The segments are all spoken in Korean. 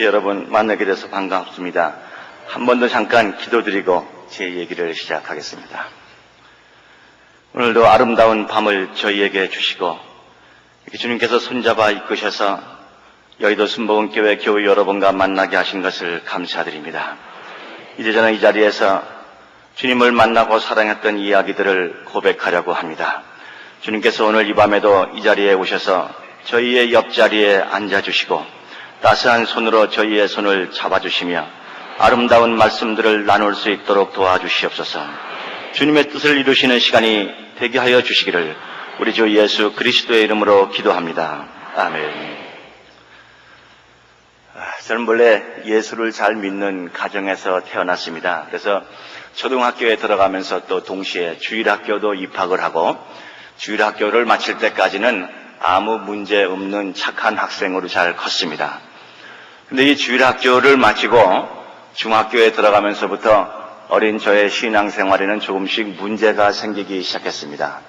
여러분 만나게 돼서 반갑습니다. 한 번 더 잠깐 기도드리고 제 얘기를 시작하겠습니다. 오늘도 아름다운 밤을 저희에게 주시고 주님께서 손잡아 이끄셔서 여의도 순복음교회 교우 여러분과 만나게 하신 것을 감사드립니다. 이제 저는 이 자리에서 주님을 만나고 사랑했던 이야기들을 고백하려고 합니다. 주님께서 오늘 이 밤에도 이 자리에 오셔서 저희의 옆자리에 앉아주시고 따스한 손으로 저희의 손을 잡아주시며 아름다운 말씀들을 나눌 수 있도록 도와주시옵소서. 주님의 뜻을 이루시는 시간이 되게 하여 주시기를 우리 주 예수 그리스도의 이름으로 기도합니다. 아멘. 저는 원래 예수를 잘 믿는 가정에서 태어났습니다. 그래서 초등학교에 들어가면서 또 동시에 주일학교도 입학을 하고 주일학교를 마칠 때까지는 아무 문제 없는 착한 학생으로 잘 컸습니다. 근데 이 주일학교를 마치고 중학교에 들어가면서부터 어린 저의 신앙생활에는 조금씩 문제가 생기기 시작했습니다.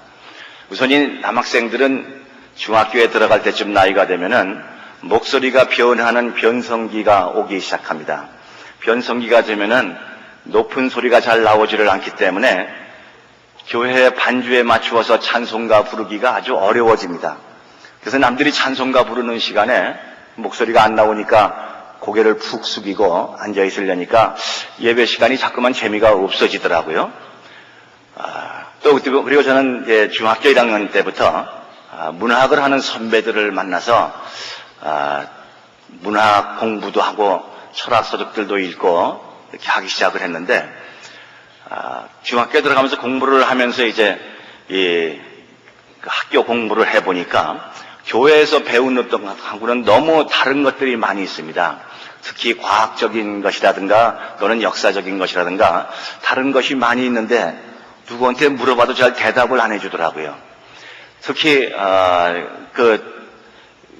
우선 이 남학생들은 중학교에 들어갈 때쯤 나이가 되면은 목소리가 변하는 변성기가 오기 시작합니다. 변성기가 되면은 높은 소리가 잘 나오지를 않기 때문에 교회 반주에 맞추어서 찬송가 부르기가 아주 어려워집니다. 그래서 남들이 찬송가 부르는 시간에 목소리가 안 나오니까 고개를 푹 숙이고 앉아있으려니까 예배 시간이 자꾸만 재미가 없어지더라고요. 그리고 저는 이제 중학교 1학년 때부터 문학을 하는 선배들을 만나서 문학 공부도 하고 철학 서적들도 읽고 이렇게 하기 시작을 했는데 중학교에 들어가면서 공부를 하면서 이제 학교 공부를 해보니까 교회에서 배운 어떤 것하고는 너무 다른 것들이 많이 있습니다. 특히 과학적인 것이라든가 또는 역사적인 것이라든가 다른 것이 많이 있는데 누구한테 물어봐도 잘 대답을 안 해주더라고요. 특히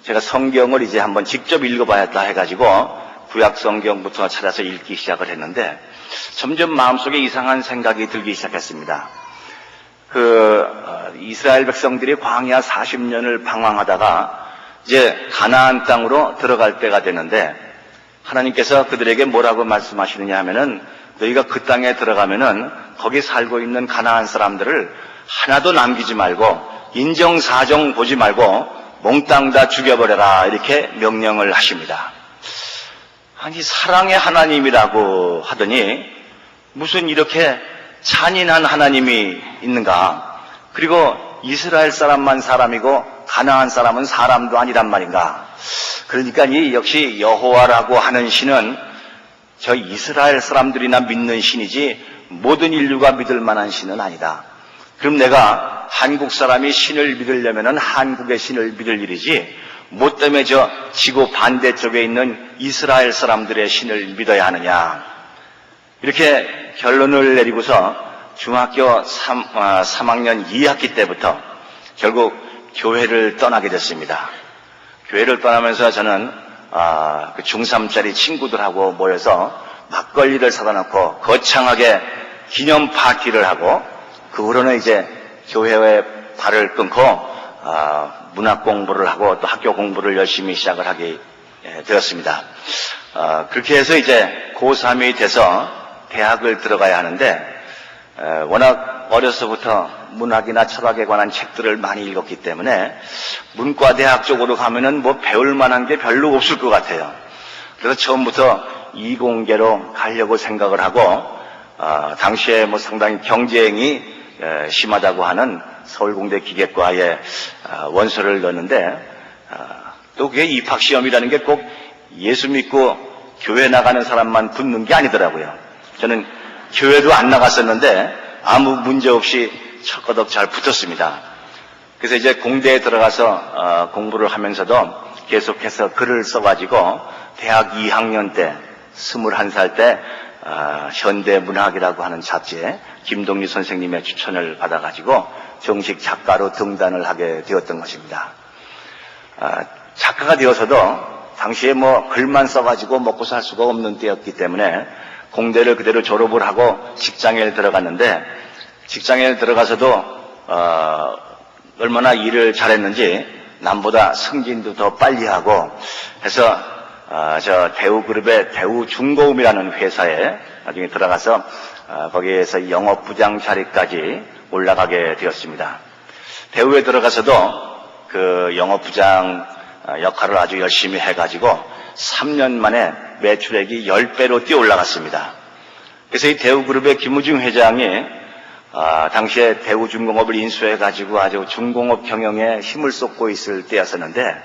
제가 성경을 이제 한번 직접 읽어봐야겠다 해가지고 구약 성경부터 찾아서 읽기 시작을 했는데 점점 마음속에 이상한 생각이 들기 시작했습니다. 이스라엘 백성들이 광야 40년을 방황하다가 이제 가나안 땅으로 들어갈 때가 되는데 하나님께서 그들에게 뭐라고 말씀하시느냐 하면은 너희가 그 땅에 들어가면은 거기 살고 있는 가나안 사람들을 하나도 남기지 말고 인정사정 보지 말고 몽땅 다 죽여버려라 이렇게 명령을 하십니다. 아니 사랑의 하나님이라고 하더니 무슨 이렇게 잔인한 하나님이 있는가? 그리고 이스라엘 사람만 사람이고 가나안 사람은 사람도 아니란 말인가? 그러니까 이 역시 여호와라고 하는 신은 저 이스라엘 사람들이나 믿는 신이지 모든 인류가 믿을 만한 신은 아니다. 그럼 내가 한국 사람이 신을 믿으려면은 한국의 신을 믿을 일이지 뭐 때문에 저 지구 반대쪽에 있는 이스라엘 사람들의 신을 믿어야 하느냐? 이렇게 결론을 내리고서 중학교 3학년 2학기 때부터 결국 교회를 떠나게 됐습니다. 교회를 떠나면서 저는 중3짜리 친구들하고 모여서 막걸리를 사다 놓고 거창하게 기념 파티를 하고 그 후로는 이제 교회에 발을 끊고 문학 공부를 하고 또 학교 공부를 열심히 시작을 하게 되었습니다. 그렇게 해서 이제 고3이 돼서 대학을 들어가야 하는데 워낙 어려서부터 문학이나 철학에 관한 책들을 많이 읽었기 때문에 문과대학 쪽으로 가면은 뭐 배울 만한 게 별로 없을 것 같아요. 그래서 처음부터 이공계로 가려고 생각을 하고 당시에 뭐 상당히 경쟁이 심하다고 하는 서울공대 기계과에 원서를 넣었는데 또 그게 입학시험이라는 게 꼭 예수 믿고 교회 나가는 사람만 붙는 게 아니더라고요. 저는 교회도 안 나갔었는데 아무 문제 없이 척거덕 잘 붙었습니다. 그래서 이제 공대에 들어가서 공부를 하면서도 계속해서 글을 써가지고 대학 2학년 때 21살 때 현대문학이라고 하는 잡지에 김동리 선생님의 추천을 받아가지고 정식 작가로 등단을 하게 되었던 것입니다. 작가가 되어서도 당시에 뭐 글만 써가지고 먹고 살 수가 없는 때였기 때문에 공대를 그대로 졸업을 하고 직장에 들어갔는데 직장에 들어가서도 얼마나 일을 잘했는지 남보다 승진도 더 빨리 하고 해서 저 대우그룹의 대우중고음이라는 회사에 나중에 들어가서 거기에서 영업부장 자리까지 올라가게 되었습니다. 대우에 들어가서도 그 영업부장 역할을 아주 열심히 해가지고 3년 만에 매출액이 10배로 뛰어 올라갔습니다. 그래서 이 대우그룹의 김우중 회장이 당시에 대우중공업을 인수해가지고 아주 중공업 경영에 힘을 쏟고 있을 때였었는데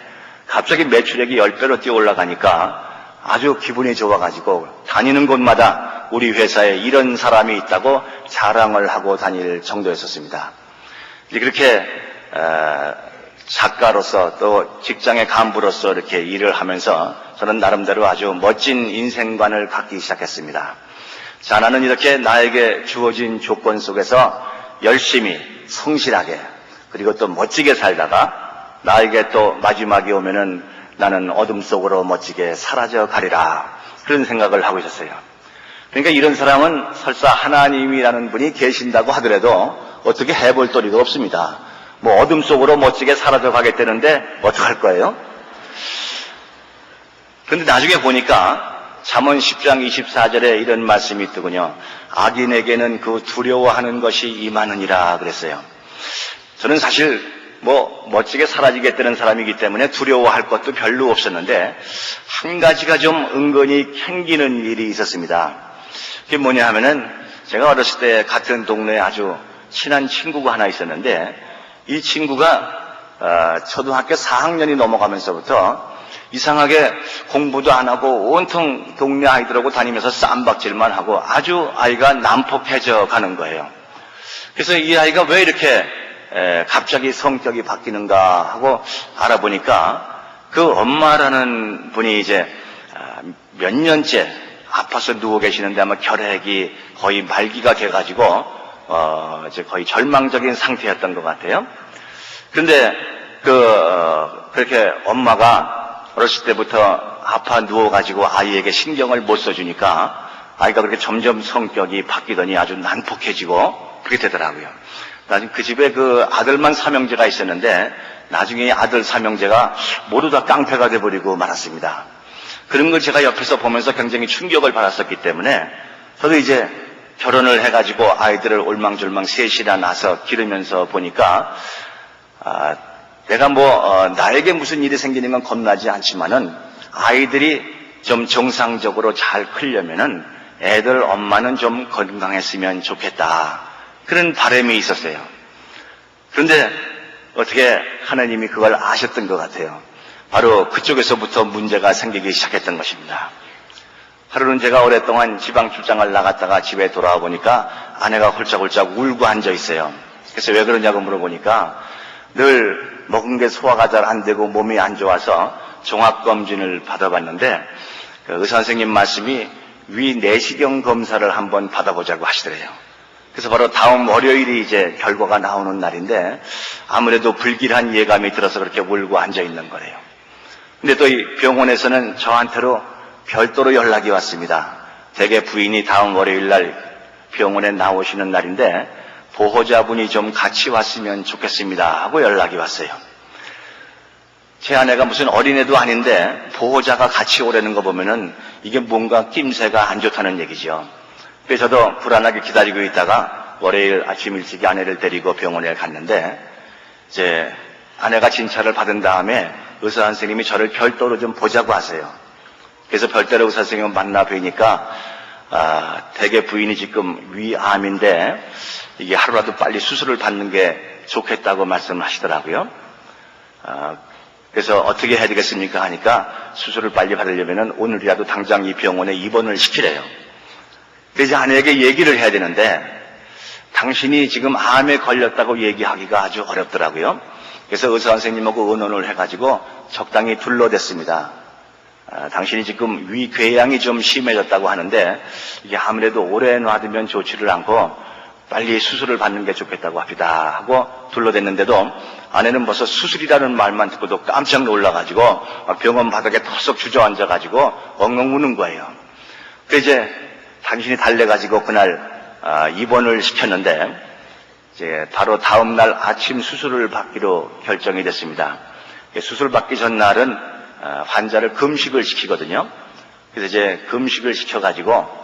갑자기 매출액이 10배로 뛰어 올라가니까 아주 기분이 좋아가지고 다니는 곳마다 우리 회사에 이런 사람이 있다고 자랑을 하고 다닐 정도였었습니다. 그렇게 작가로서 또 직장의 간부로서 이렇게 일을 하면서 저는 나름대로 아주 멋진 인생관을 갖기 시작했습니다. 자, 나는 이렇게 나에게 주어진 조건 속에서 열심히 성실하게 그리고 또 멋지게 살다가 나에게 또 마지막이 오면은 나는 어둠 속으로 멋지게 사라져 가리라, 그런 생각을 하고 있었어요. 그러니까 이런 사람은 설사 하나님이라는 분이 계신다고 하더라도 어떻게 해볼 도리가 없습니다. 뭐 어둠 속으로 멋지게 사라져 가겠다는데 어떡할 거예요? 그런데 나중에 보니까 잠언 10장 24절에 이런 말씀이 있더군요. 악인에게는 그 두려워하는 것이 임하느니라 그랬어요. 저는 사실 뭐 멋지게 사라지겠다는 사람이기 때문에 두려워할 것도 별로 없었는데 한 가지가 좀 은근히 캥기는 일이 있었습니다. 그게 뭐냐 하면은 제가 어렸을 때 같은 동네에 아주 친한 친구가 하나 있었는데 이 친구가 초등학교 4학년이 넘어가면서부터 이상하게 공부도 안 하고 온통 동네 아이들하고 다니면서 쌈박질만 하고 아주 아이가 난폭해져 가는 거예요. 그래서 이 아이가 왜 이렇게 갑자기 성격이 바뀌는가 하고 알아보니까 그 엄마라는 분이 이제 몇 년째 아파서 누워 계시는데 아마 결핵이 거의 말기가 돼가지고 이제 거의 절망적인 상태였던 것 같아요. 그런데 그렇게 엄마가 어렸을 때부터 아파 누워가지고 아이에게 신경을 못 써주니까 아이가 그렇게 점점 성격이 바뀌더니 아주 난폭해지고 그렇게 되더라고요. 나중에 그 집에 그 아들만 삼형제가 있었는데 나중에 아들 삼형제가 모두 다 깡패가 돼버리고 말았습니다. 그런 걸 제가 옆에서 보면서 굉장히 충격을 받았었기 때문에 저도 이제 결혼을 해가지고 아이들을 올망졸망 셋이나 낳아서 기르면서 보니까 내가 나에게 무슨 일이 생기는 건 겁나지 않지만은 아이들이 좀 정상적으로 잘 크려면은 애들 엄마는 좀 건강했으면 좋겠다, 그런 바람이 있었어요. 그런데 어떻게 하나님이 그걸 아셨던 것 같아요. 바로 그쪽에서부터 문제가 생기기 시작했던 것입니다. 하루는 제가 오랫동안 지방 출장을 나갔다가 집에 돌아와 보니까 아내가 홀짝홀짝 울고 앉아 있어요. 그래서 왜 그러냐고 물어보니까 늘 먹은 게 소화가 잘 안 되고 몸이 안 좋아서 종합검진을 받아봤는데 그 의사 선생님 말씀이 위 내시경 검사를 한번 받아보자고 하시더래요. 그래서 바로 다음 월요일이 이제 결과가 나오는 날인데 아무래도 불길한 예감이 들어서 그렇게 울고 앉아 있는 거래요. 근데 또 이 병원에서는 저한테로 별도로 연락이 왔습니다. 댁의 부인이 다음 월요일 날 병원에 나오시는 날인데 보호자분이 좀 같이 왔으면 좋겠습니다 하고 연락이 왔어요. 제 아내가 무슨 어린애도 아닌데 보호자가 같이 오라는 거 보면은 이게 뭔가 낌새가 안 좋다는 얘기죠. 그래서 저도 불안하게 기다리고 있다가 월요일 아침 일찍 아내를 데리고 병원에 갔는데 이제 아내가 진찰을 받은 다음에 의사 선생님이 저를 별도로 좀 보자고 하세요. 그래서 별도로 의사 선생님을 만나 뵈니까 댁의 부인이 지금 위암인데 이게 하루라도 빨리 수술을 받는 게 좋겠다고 말씀하시더라고요. 그래서 어떻게 해야 되겠습니까 하니까 수술을 빨리 받으려면 오늘이라도 당장 이 병원에 입원을 시키래요. 그래서 아내에게 얘기를 해야 되는데 당신이 지금 암에 걸렸다고 얘기하기가 아주 어렵더라고요. 그래서 의사 선생님하고 의논을 해가지고 적당히 둘러댔습니다. 당신이 지금 위궤양이 좀 심해졌다고 하는데 이게 아무래도 오래 놔두면 좋지를 않고 빨리 수술을 받는 게 좋겠다고 합니다 하고 둘러댔는데도 아내는 벌써 수술이라는 말만 듣고도 깜짝 놀라가지고 병원 바닥에 털썩 주저앉아가지고 엉엉 우는 거예요. 그래서 이제 당신이 달래가지고 그날 입원을 시켰는데 이제 바로 다음 날 아침 수술을 받기로 결정이 됐습니다. 수술 받기 전날은 환자를 금식을 시키거든요. 그래서 이제 금식을 시켜가지고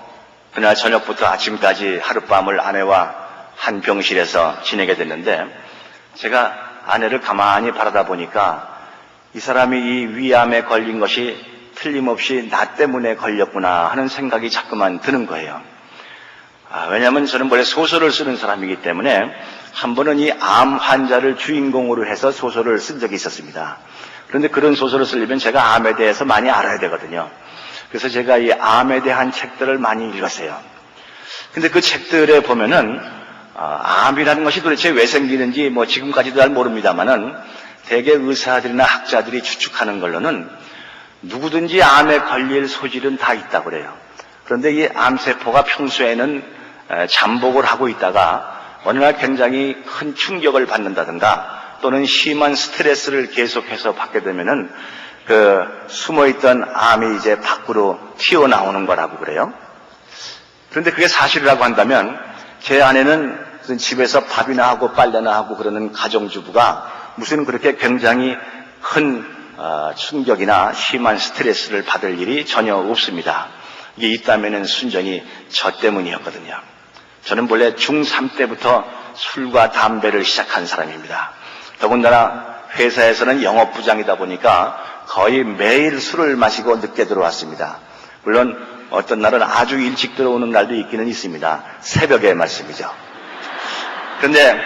그날 저녁부터 아침까지 하룻밤을 아내와 한 병실에서 지내게 됐는데, 제가 아내를 가만히 바라다 보니까 이 사람이 이 위암에 걸린 것이 틀림없이 나 때문에 걸렸구나 하는 생각이 자꾸만 드는 거예요. 왜냐하면 저는 원래 소설을 쓰는 사람이기 때문에 한 번은 이 암 환자를 주인공으로 해서 소설을 쓴 적이 있었습니다. 그런데 그런 소설을 쓰려면 제가 암에 대해서 많이 알아야 되거든요. 그래서 제가 이 암에 대한 책들을 많이 읽었어요. 근데 그 책들에 보면은 암이라는 것이 도대체 왜 생기는지 뭐 지금까지도 잘 모릅니다만은 대개 의사들이나 학자들이 추측하는 걸로는 누구든지 암에 걸릴 소질은 다 있다고 그래요. 그런데 이 암세포가 평소에는 잠복을 하고 있다가 어느 날 굉장히 큰 충격을 받는다든가 또는 심한 스트레스를 계속해서 받게 되면은 그 숨어있던 암이 이제 밖으로 튀어나오는 거라고 그래요. 그런데 그게 사실이라고 한다면 제 아내는 무슨 집에서 밥이나 하고 빨래나 하고 그러는 가정주부가 무슨 그렇게 굉장히 큰 충격이나 심한 스트레스를 받을 일이 전혀 없습니다. 이게 있다면은 순전히 저 때문이었거든요. 저는 원래 중3 때부터 술과 담배를 시작한 사람입니다. 더군다나 회사에서는 영업부장이다 보니까 거의 매일 술을 마시고 늦게 들어왔습니다. 물론 어떤 날은 아주 일찍 들어오는 날도 있기는 있습니다. 새벽에 말씀이죠. 그런데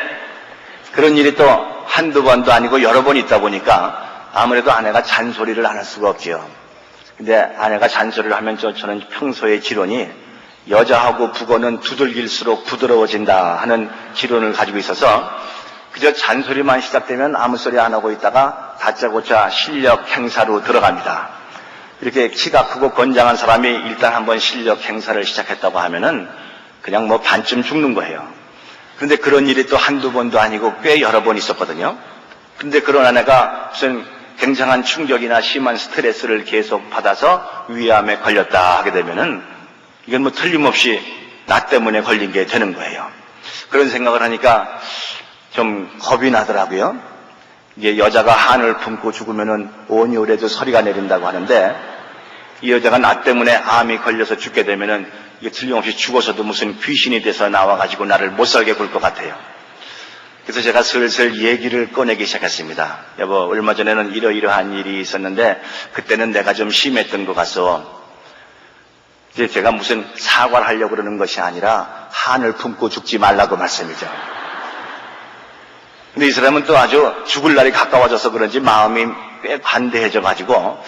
그런 일이 또 한두 번도 아니고 여러 번 있다 보니까 아무래도 아내가 잔소리를 안 할 수가 없죠. 근데 아내가 잔소리를 하면 저는 평소의 지론이 여자하고 북어는 두들길수록 부드러워진다 하는 지론을 가지고 있어서 그저 잔소리만 시작되면 아무 소리 안 하고 있다가 다짜고짜 실력 행사로 들어갑니다. 이렇게 키가 크고 건장한 사람이 일단 한번 실력 행사를 시작했다고 하면은 그냥 뭐 반쯤 죽는 거예요. 그런데 그런 일이 또 한두 번도 아니고 꽤 여러 번 있었거든요. 그런데 그런 아내가 무슨 굉장한 충격이나 심한 스트레스를 계속 받아서 위암에 걸렸다 하게 되면은 이건 뭐 틀림없이 나 때문에 걸린 게 되는 거예요. 그런 생각을 하니까 좀 겁이 나더라고요. 이게 여자가 한을 품고 죽으면은 온 요래도 서리가 내린다고 하는데 이 여자가 나 때문에 암이 걸려서 죽게 되면은 이게 틀림없이 죽어서도 무슨 귀신이 돼서 나와가지고 나를 못 살게 굴 것 같아요. 그래서 제가 슬슬 얘기를 꺼내기 시작했습니다. 여보, 얼마 전에는 이러이러한 일이 있었는데 그때는 내가 좀 심했던 것 같소. 이제 제가 무슨 사과를 하려고 그러는 것이 아니라 한을 품고 죽지 말라고 말씀이죠. 근데 이 사람은 또 아주 죽을 날이 가까워져서 그런지 마음이 꽤 관대해져가지고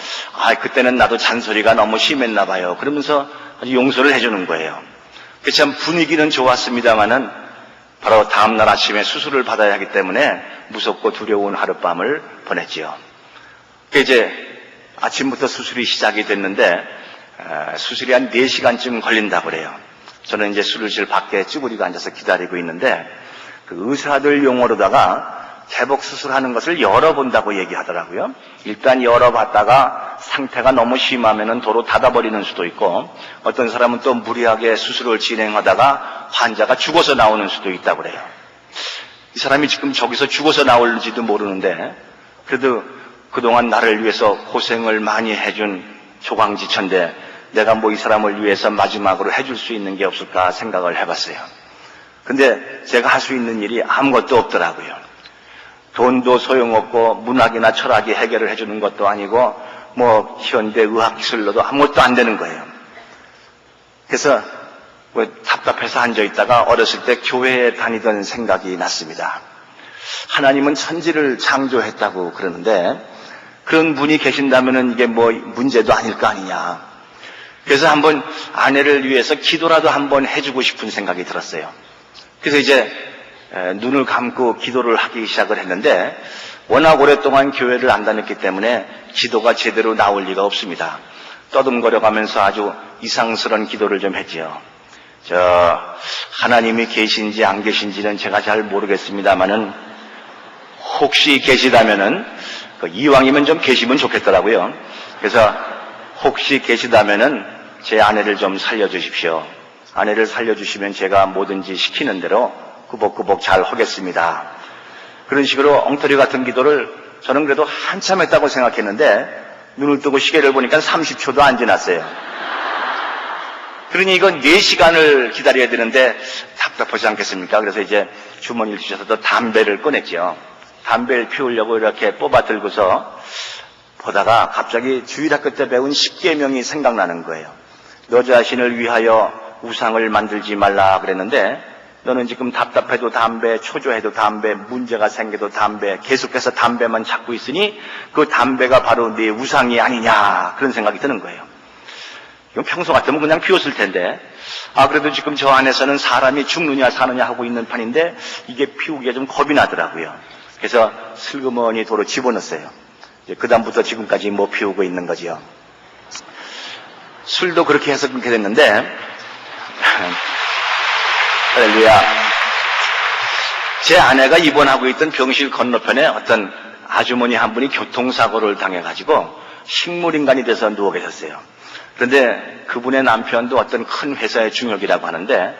그때는 나도 잔소리가 너무 심했나 봐요. 그러면서 아주 용서를 해주는 거예요. 그래서 참 분위기는 좋았습니다마는 바로 다음날 아침에 수술을 받아야 하기 때문에 무섭고 두려운 하룻밤을 보냈지요. 이제 아침부터 수술이 시작이 됐는데 수술이 한 4시간쯤 걸린다고 그래요. 저는 이제 수술실 밖에 쭈그리고 앉아서 기다리고 있는데 그 의사들 용어로다가 개복 수술하는 것을 열어본다고 얘기하더라고요. 일단 열어봤다가 상태가 너무 심하면은 도로 닫아버리는 수도 있고 어떤 사람은 또 무리하게 수술을 진행하다가 환자가 죽어서 나오는 수도 있다고 그래요. 이 사람이 지금 저기서 죽어서 나올지도 모르는데 그래도 그동안 나를 위해서 고생을 많이 해준 조광지천데 내가 뭐 이 사람을 위해서 마지막으로 해줄 수 있는 게 없을까 생각을 해봤어요. 근데 제가 할 수 있는 일이 아무것도 없더라고요. 돈도 소용없고 문학이나 철학이 해결을 해주는 것도 아니고 뭐 현대 의학 기술로도 아무것도 안 되는 거예요. 그래서 뭐 답답해서 앉아있다가 어렸을 때 교회에 다니던 생각이 났습니다. 하나님은 천지를 창조했다고 그러는데 그런 분이 계신다면은 이게 뭐 문제도 아닐 거 아니냐. 그래서 한번 아내를 위해서 기도라도 한번 해주고 싶은 생각이 들었어요. 그래서 이제 눈을 감고 기도를 하기 시작을 했는데 워낙 오랫동안 교회를 안 다녔기 때문에 기도가 제대로 나올 리가 없습니다. 떠듬거려가면서 아주 이상스러운 기도를 좀 했지요. 하나님이 계신지 안 계신지는 제가 잘 모르겠습니다만은 혹시 계시다면은 이왕이면 좀 계시면 좋겠더라고요. 그래서 혹시 계시다면은 제 아내를 좀 살려주십시오. 아내를 살려주시면 제가 뭐든지 시키는 대로 꾸벅꾸벅 잘 하겠습니다. 그런 식으로 엉터리 같은 기도를 저는 그래도 한참 했다고 생각했는데 눈을 뜨고 시계를 보니까 30초도 안 지났어요. 그러니 이건 4시간을 기다려야 되는데 답답하지 않겠습니까? 그래서 이제 주머니를 주셔서 또 담배를 꺼냈죠. 담배를 피우려고 이렇게 뽑아 들고서 보다가 갑자기 주일학교 때 배운 10계명이 생각나는 거예요. 너 자신을 위하여 우상을 만들지 말라 그랬는데 너는 지금 답답해도 담배, 초조해도 담배, 문제가 생겨도 담배, 계속해서 담배만 찾고 있으니 그 담배가 바로 네 우상이 아니냐 그런 생각이 드는 거예요. 이건 평소 같으면 그냥 피웠을 텐데 그래도 지금 저 안에서는 사람이 죽느냐 사느냐 하고 있는 판인데 이게 피우기가 좀 겁이 나더라고요. 그래서 슬그머니 도로 집어넣었어요. 그 다음부터 지금까지 뭐 피우고 있는 거지요. 술도 그렇게 해서 그렇게 됐는데 할렐루야. 제 아내가 입원하고 있던 병실 건너편에 어떤 아주머니 한 분이 교통사고를 당해가지고 식물인간이 돼서 누워 계셨어요. 그런데 그분의 남편도 어떤 큰 회사의 중역이라고 하는데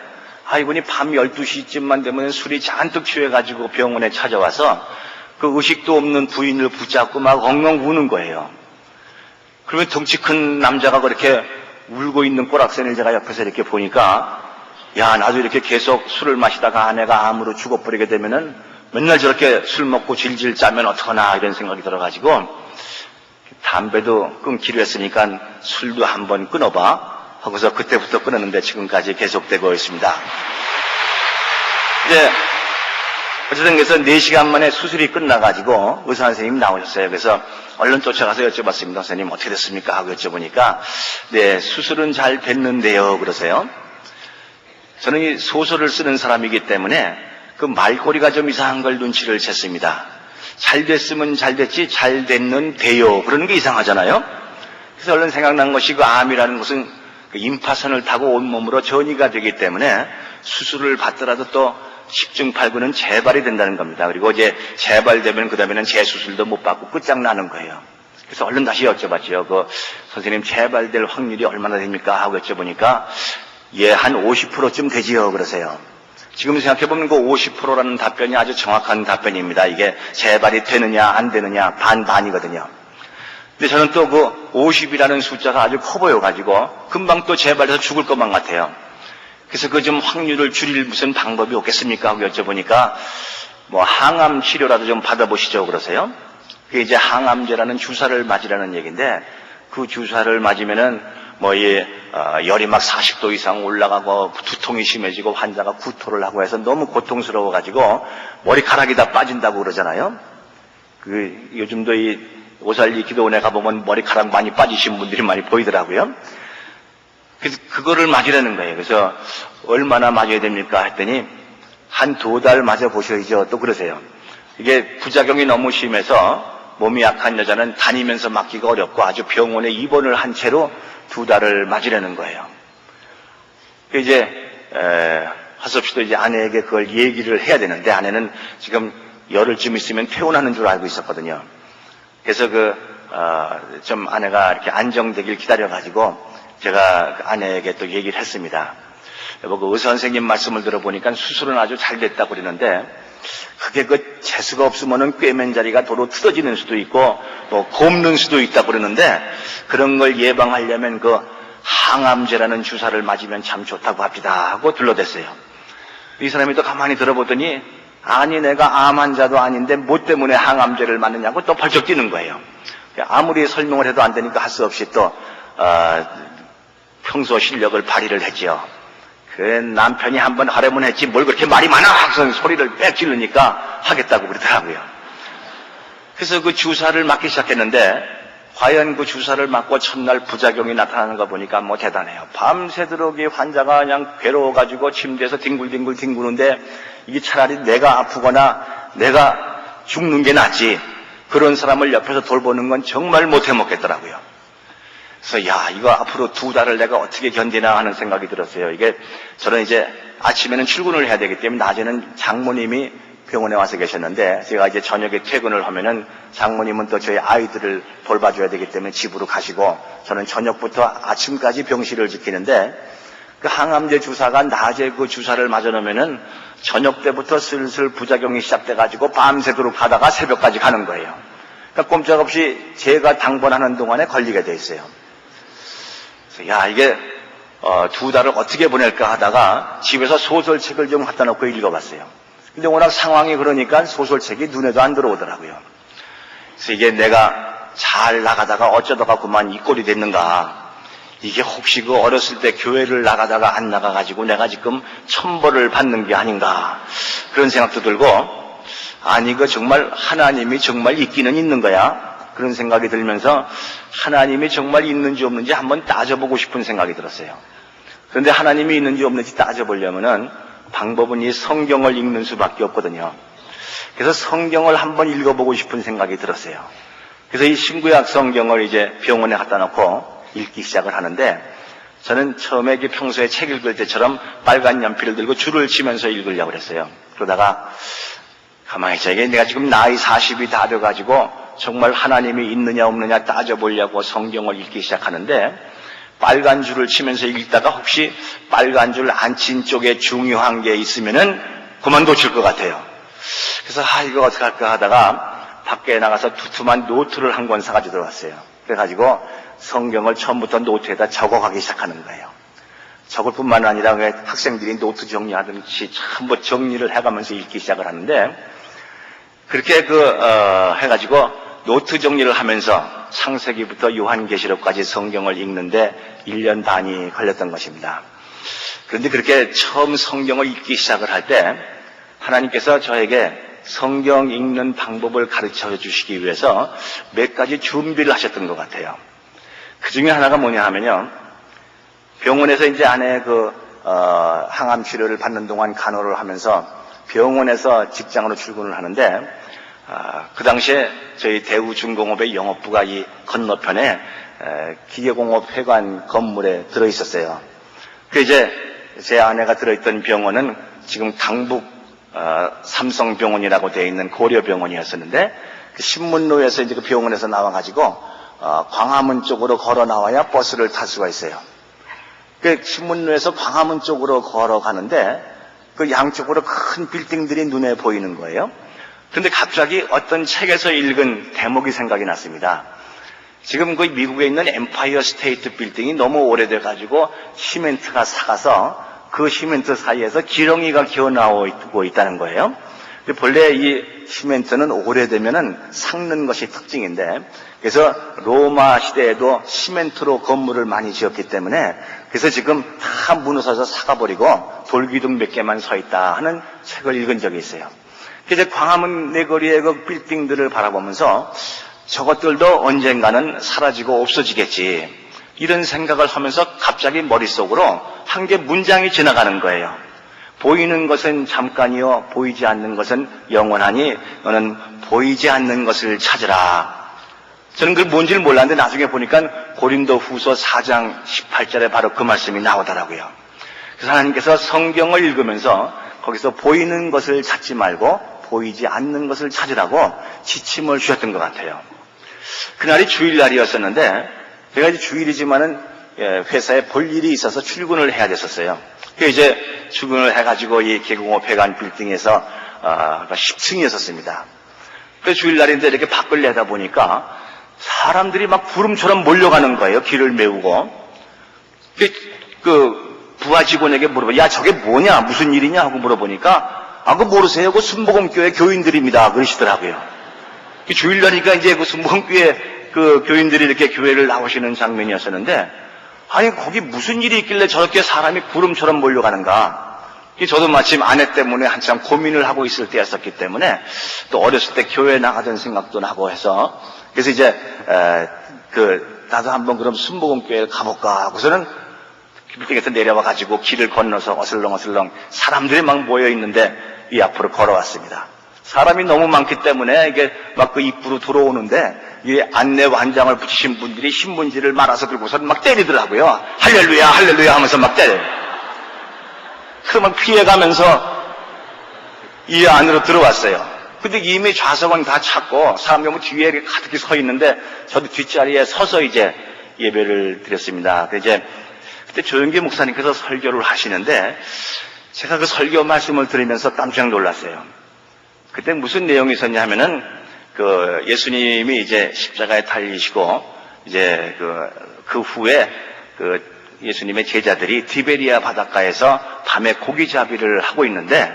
이분이 밤 12시쯤만 되면 술이 잔뜩 취해가지고 병원에 찾아와서 그 의식도 없는 부인을 붙잡고 막 엉엉 우는 거예요. 그러면 덩치 큰 남자가 그렇게 울고 있는 꼴악선을 제가 옆에서 이렇게 보니까 나도 이렇게 계속 술을 마시다가 아내가 암으로 죽어버리게 되면은 맨날 저렇게 술 먹고 질질 짜면 어떡하나 이런 생각이 들어가지고 담배도 끊기로 했으니까 술도 한번 끊어봐 하고서 그때부터 끊었는데 지금까지 계속되고 있습니다. 이제 어쨌든 그래서 4시간 만에 수술이 끝나가지고 의사 선생님이 나오셨어요. 그래서 얼른 쫓아가서 여쭤봤습니다. 선생님 어떻게 됐습니까? 하고 여쭤보니까 네, 수술은 잘 됐는데요. 그러세요. 저는 이 소설을 쓰는 사람이기 때문에 그 말꼬리가 좀 이상한 걸 눈치를 챘습니다. 잘 됐으면 잘 됐지 잘 됐는데요. 그러는 게 이상하잖아요. 그래서 얼른 생각난 것이 그 암이라는 것은 그 임파선을 타고 온몸으로 전이가 되기 때문에 수술을 받더라도 또 10중 8구는 재발이 된다는 겁니다. 그리고 이제 재발되면 그 다음에는 재수술도 못 받고 끝장나는 거예요. 그래서 얼른 다시 여쭤봤죠. 그 선생님 재발될 확률이 얼마나 됩니까? 하고 여쭤보니까 한 50%쯤 되지요. 그러세요. 지금 생각해보면 그 50%라는 답변이 아주 정확한 답변입니다. 이게 재발이 되느냐 안 되느냐 반반이거든요. 근데 저는 또 그 50이라는 숫자가 아주 커 보여가지고 금방 또 재발해서 죽을 것만 같아요. 그래서 그 좀 확률을 줄일 무슨 방법이 없겠습니까? 하고 여쭤보니까 뭐 항암 치료라도 좀 받아보시죠. 그러세요. 그게 이제 항암제라는 주사를 맞으라는 얘기인데 그 주사를 맞으면은 열이 막 40도 이상 올라가고 두통이 심해지고 환자가 구토를 하고 해서 너무 고통스러워가지고 머리카락이 다 빠진다고 그러잖아요. 요즘도 이 오살리 기도원에 가보면 머리카락 많이 빠지신 분들이 많이 보이더라고요. 그래서 그거를 맞으라는 거예요. 그래서 얼마나 맞아야 됩니까? 했더니 한 2달 맞아 보셔야죠. 또 그러세요. 이게 부작용이 너무 심해서 몸이 약한 여자는 다니면서 맞기가 어렵고 아주 병원에 입원을 한 채로 2달을 맞으려는 거예요. 이제 하섭씨도 이제 아내에게 그걸 얘기를 해야 되는데 아내는 지금 열흘쯤 있으면 퇴원하는 줄 알고 있었거든요. 그래서 좀 아내가 이렇게 안정되길 기다려가지고 제가 아내에게 또 얘기를 했습니다. 여보, 그 의사 선생님 말씀을 들어보니까 수술은 아주 잘 됐다고 그러는데 그게 재수가 없으면은 꿰맨 자리가 도로 틀어지는 수도 있고 또 곱는 수도 있다고 그러는데 그런 걸 예방하려면 그 항암제라는 주사를 맞으면 참 좋다고 합니다 하고 둘러댔어요. 이 사람이 또 가만히 들어보더니 아니 내가 암 환자도 아닌데 뭐 때문에 항암제를 맞느냐고 또 벌쩍 뛰는 거예요. 아무리 설명을 해도 안 되니까 할 수 없이 또 평소 실력을 발휘를 했지요. 그 남편이 한번 하려면 했지 뭘 그렇게 말이 많아 하고서 소리를 빽 지르니까 하겠다고 그러더라고요. 그래서 그 주사를 맞기 시작했는데 과연 그 주사를 맞고 첫날 부작용이 나타나는 거 보니까 뭐 대단해요. 밤새도록 이 환자가 그냥 괴로워가지고 침대에서 뒹굴뒹굴 뒹구는데 이게 차라리 내가 아프거나 내가 죽는 게 낫지 그런 사람을 옆에서 돌보는 건 정말 못해 먹겠더라고요. 그래서 이거 앞으로 2달을 내가 어떻게 견디나 하는 생각이 들었어요. 이게 저는 이제 아침에는 출근을 해야 되기 때문에 낮에는 장모님이 병원에 와서 계셨는데 제가 이제 저녁에 퇴근을 하면은 장모님은 또 저희 아이들을 돌봐줘야 되기 때문에 집으로 가시고 저는 저녁부터 아침까지 병실을 지키는데 그 항암제 주사가 낮에 그 주사를 맞아 놓으면은 저녁 때부터 슬슬 부작용이 시작돼가지고 밤새도록 가다가 새벽까지 가는 거예요. 그러니까 꼼짝없이 제가 당번하는 동안에 걸리게 돼 있어요. 그래서 야, 이게 2달을 어떻게 보낼까 하다가 집에서 소설책을 좀 갖다 놓고 읽어봤어요. 근데 워낙 상황이 그러니까 소설책이 눈에도 안 들어오더라고요. 그래서 이게 내가 잘 나가다가 어쩌다가 그만 이 꼴이 됐는가. 이게 혹시 그 어렸을 때 교회를 나가다가 안 나가가지고 내가 지금 천벌을 받는 게 아닌가. 그런 생각도 들고, 아니, 그 정말 하나님이 정말 있기는 있는 거야. 그런 생각이 들면서 하나님이 정말 있는지 없는지 한번 따져보고 싶은 생각이 들었어요. 그런데 하나님이 있는지 없는지 따져보려면은 방법은 이 성경을 읽는 수밖에 없거든요. 그래서 성경을 한번 읽어보고 싶은 생각이 들었어요. 그래서 이 신구약 성경을 이제 병원에 갖다 놓고 읽기 시작을 하는데, 저는 처음에 이게 평소에 책 읽을 때처럼 빨간 연필을 들고 줄을 치면서 읽으려고 그랬어요. 그러다가 가만히 있자. 이게 내가 지금 나이 40이 다 돼가지고 정말 하나님이 있느냐 없느냐 따져보려고 성경을 읽기 시작하는데, 빨간 줄을 치면서 읽다가 혹시 빨간 줄 안 친 쪽에 중요한 게 있으면은 그만 놓칠 것 같아요. 그래서 이거 어떡할까 하다가 밖에 나가서 두툼한 노트를 한 권 사가지고 들어왔어요. 그래가지고 성경을 처음부터 노트에다 적어가기 시작하는 거예요. 적을 뿐만 아니라 학생들이 노트 정리하듯이 전부 정리를 해가면서 읽기 시작을 하는데, 그렇게 해가지고 노트 정리를 하면서 창세기부터 요한계시록까지 성경을 읽는데 1년 반이 걸렸던 것입니다. 그런데 그렇게 처음 성경을 읽기 시작을 할 때 하나님께서 저에게 성경 읽는 방법을 가르쳐 주시기 위해서 몇 가지 준비를 하셨던 것 같아요. 그 중에 하나가 뭐냐 하면요, 병원에서 이제 아내 항암 치료를 받는 동안 간호를 하면서 병원에서 직장으로 출근을 하는데, 그 당시에 저희 대우중공업의 영업부가 이 건너편에 기계공업회관 건물에 들어있었어요. 그 이제 제 아내가 들어있던 병원은 지금 강북 삼성병원이라고 되어 있는 고려병원이었었는데, 그 신문로에서 이제 그 병원에서 나와가지고 광화문 쪽으로 걸어 나와야 버스를 탈 수가 있어요. 그 신문로에서 광화문 쪽으로 걸어가는데 그 양쪽으로 큰 빌딩들이 눈에 보이는 거예요. 근데 갑자기 어떤 책에서 읽은 대목이 생각이 났습니다. 지금 그 미국에 있는 엠파이어 스테이트 빌딩이 너무 오래돼가지고 시멘트가 삭아서 그 시멘트 사이에서 기러기가 기어나오고 있다는 거예요. 본래 이 시멘트는 오래되면은 삭는 것이 특징인데, 그래서 로마 시대에도 시멘트로 건물을 많이 지었기 때문에 그래서 지금 다 무너져서 삭아버리고 돌기둥 몇 개만 서 있다 하는 책을 읽은 적이 있어요. 그래서 광화문 내거리의 그 빌딩들을 바라보면서 저것들도 언젠가는 사라지고 없어지겠지, 이런 생각을 하면서 갑자기 머릿속으로 한 개 문장이 지나가는 거예요. 보이는 것은 잠깐이요 보이지 않는 것은 영원하니 너는 보이지 않는 것을 찾으라. 저는 그게 뭔지를 몰랐는데 나중에 보니까 고린도후서 4장 18절에 바로 그 말씀이 나오더라고요. 그래서 하나님께서 성경을 읽으면서 거기서 보이는 것을 찾지 말고 보이지 않는 것을 찾으라고 지침을 주셨던 것 같아요. 그날이 주일날이었었는데 제가 이제 주일이지만은 회사에 볼 일이 있어서 출근을 해야 됐었어요. 그래서 이제 출근을 해가지고 이 계공업회관 빌딩에서 10층이었습니다. 그래서 주일날인데 이렇게 밖을 내다 보니까 사람들이 막 구름처럼 몰려가는 거예요. 길을 메우고. 그 부하 직원에게 물어봐, 야 저게 뭐냐, 무슨 일이냐 하고 물어보니까 그거 모르세요? 그 순복음교회 교인들입니다 그러시더라고요. 주일날이니까 이제 그 순복음교회 그 교인들이 이렇게 교회를 나오시는 장면이었었는데, 아니 거기 무슨 일이 있길래 저렇게 사람이 구름처럼 몰려가는가. 저도 마침 아내 때문에 한참 고민을 하고 있을 때였었기 때문에 또 어렸을 때 교회 나가던 생각도 나고 해서, 그래서 이제 나도 한번 그럼 순복음교회를 가볼까 하고서는 빌딩에서 내려와 가지고 길을 건너서 어슬렁어슬렁 사람들이 막 모여 있는데 이 앞으로 걸어왔습니다. 사람이 너무 많기 때문에 이게 막 그 입구로 들어오는데 이 안내 완장을 붙이신 분들이 신문지를 말아서 들고서 막 때리더라고요. 할렐루야 할렐루야 하면서 막 때려요. 그래서 막 피해가면서 이 안으로 들어왔어요. 근데 이미 좌석은 다 찼고 사람들이 뭐 뒤에 이렇게 가득히 서 있는데 저도 뒷자리에 서서 이제 예배를 드렸습니다. 이제 그때 조영기 목사님께서 설교를 하시는데 제가 그 설교 말씀을 들으면서 깜짝 놀랐어요. 그때 무슨 내용이 있었냐 하면은 예수님이 이제 십자가에 달리시고 이제 그 후에 예수님의 제자들이 디베리아 바닷가에서 밤에 고기잡이를 하고 있는데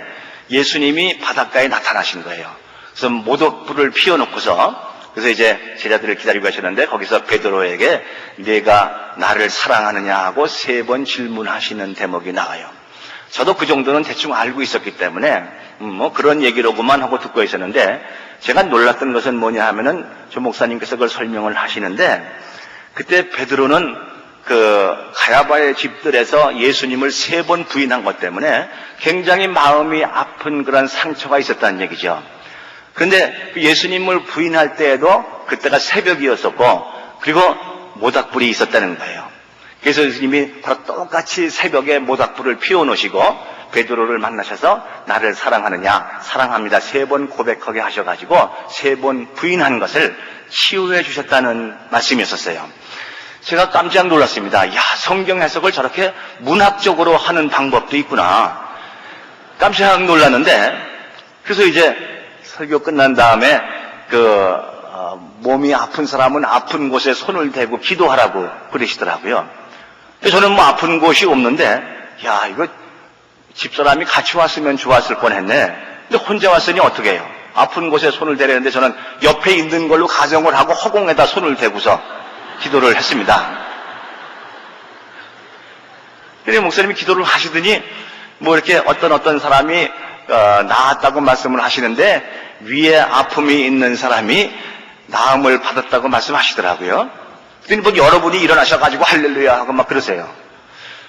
예수님이 바닷가에 나타나신 거예요. 그래서 모독불을 피워놓고서 그래서 이제 제자들을 기다리고 계셨는데 거기서 베드로에게 네가 나를 사랑하느냐 하고 3번 질문하시는 대목이 나와요. 저도 그 정도는 대충 알고 있었기 때문에 뭐 그런 얘기로구만 하고 듣고 있었는데 제가 놀랐던 것은 뭐냐 하면은 조 목사님께서 그걸 설명을 하시는데 그때 베드로는 가야바의 집들에서 예수님을 3번 부인한 것 때문에 굉장히 마음이 아픈 그런 상처가 있었다는 얘기죠. 그런데 예수님을 부인할 때에도 그때가 새벽이었었고 그리고 모닥불이 있었다는 거예요. 그래서 예수님이 바로 똑같이 새벽에 모닥불을 피워놓으시고 베드로를 만나셔서 나를 사랑하느냐, 사랑합니다 3번 고백하게 하셔가지고 3번 부인한 것을 치유해 주셨다는 말씀이었어요. 제가 깜짝 놀랐습니다. 야, 성경 해석을 저렇게 문학적으로 하는 방법도 있구나. 깜짝 놀랐는데 그래서 이제 설교 끝난 다음에 몸이 아픈 사람은 아픈 곳에 손을 대고 기도하라고 그러시더라고요. 저는 뭐 아픈 곳이 없는데 야, 이거 집사람이 같이 왔으면 좋았을 뻔했네. 근데 혼자 왔으니 어떻게 해요? 아픈 곳에 손을 대려는데 저는 옆에 있는 걸로 가정을 하고 허공에다 손을 대고서 기도를 했습니다. 근데 목사님이 기도를 하시더니 뭐 이렇게 어떤 사람이 나았다고 말씀을 하시는데 위에 아픔이 있는 사람이 나음을 받았다고 말씀하시더라고요. 그러니 뭐 여러분이 일어나셔가지고 할렐루야 하고 막 그러세요.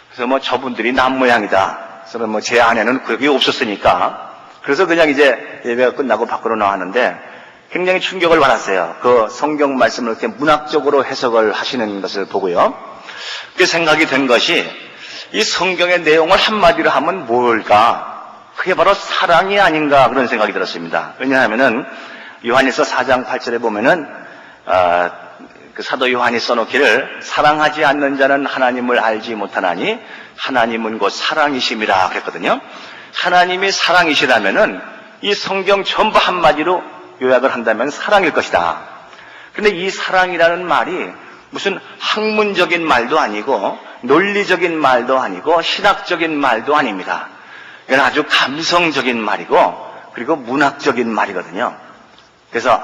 그래서 뭐 저분들이 남 모양이다. 그래서 뭐 제 안에는 그게 없었으니까 그래서 그냥 이제 예배가 끝나고 밖으로 나왔는데 굉장히 충격을 받았어요. 그 성경 말씀을 이렇게 문학적으로 해석을 하시는 것을 보고요. 그 생각이 된 것이 이 성경의 내용을 한마디로 하면 뭘까? 그게 바로 사랑이 아닌가 그런 생각이 들었습니다. 왜냐하면은 요한일서 4장 8절에 보면은 그 사도 요한이 써놓기를 사랑하지 않는 자는 하나님을 알지 못하나니 하나님은 곧 사랑이심이라 그랬거든요. 하나님이 사랑이시라면은 이 성경 전부 한마디로 요약을 한다면 사랑일 것이다. 그런데 이 사랑이라는 말이 무슨 학문적인 말도 아니고 논리적인 말도 아니고 신학적인 말도 아닙니다. 이건 아주 감성적인 말이고 그리고 문학적인 말이거든요. 그래서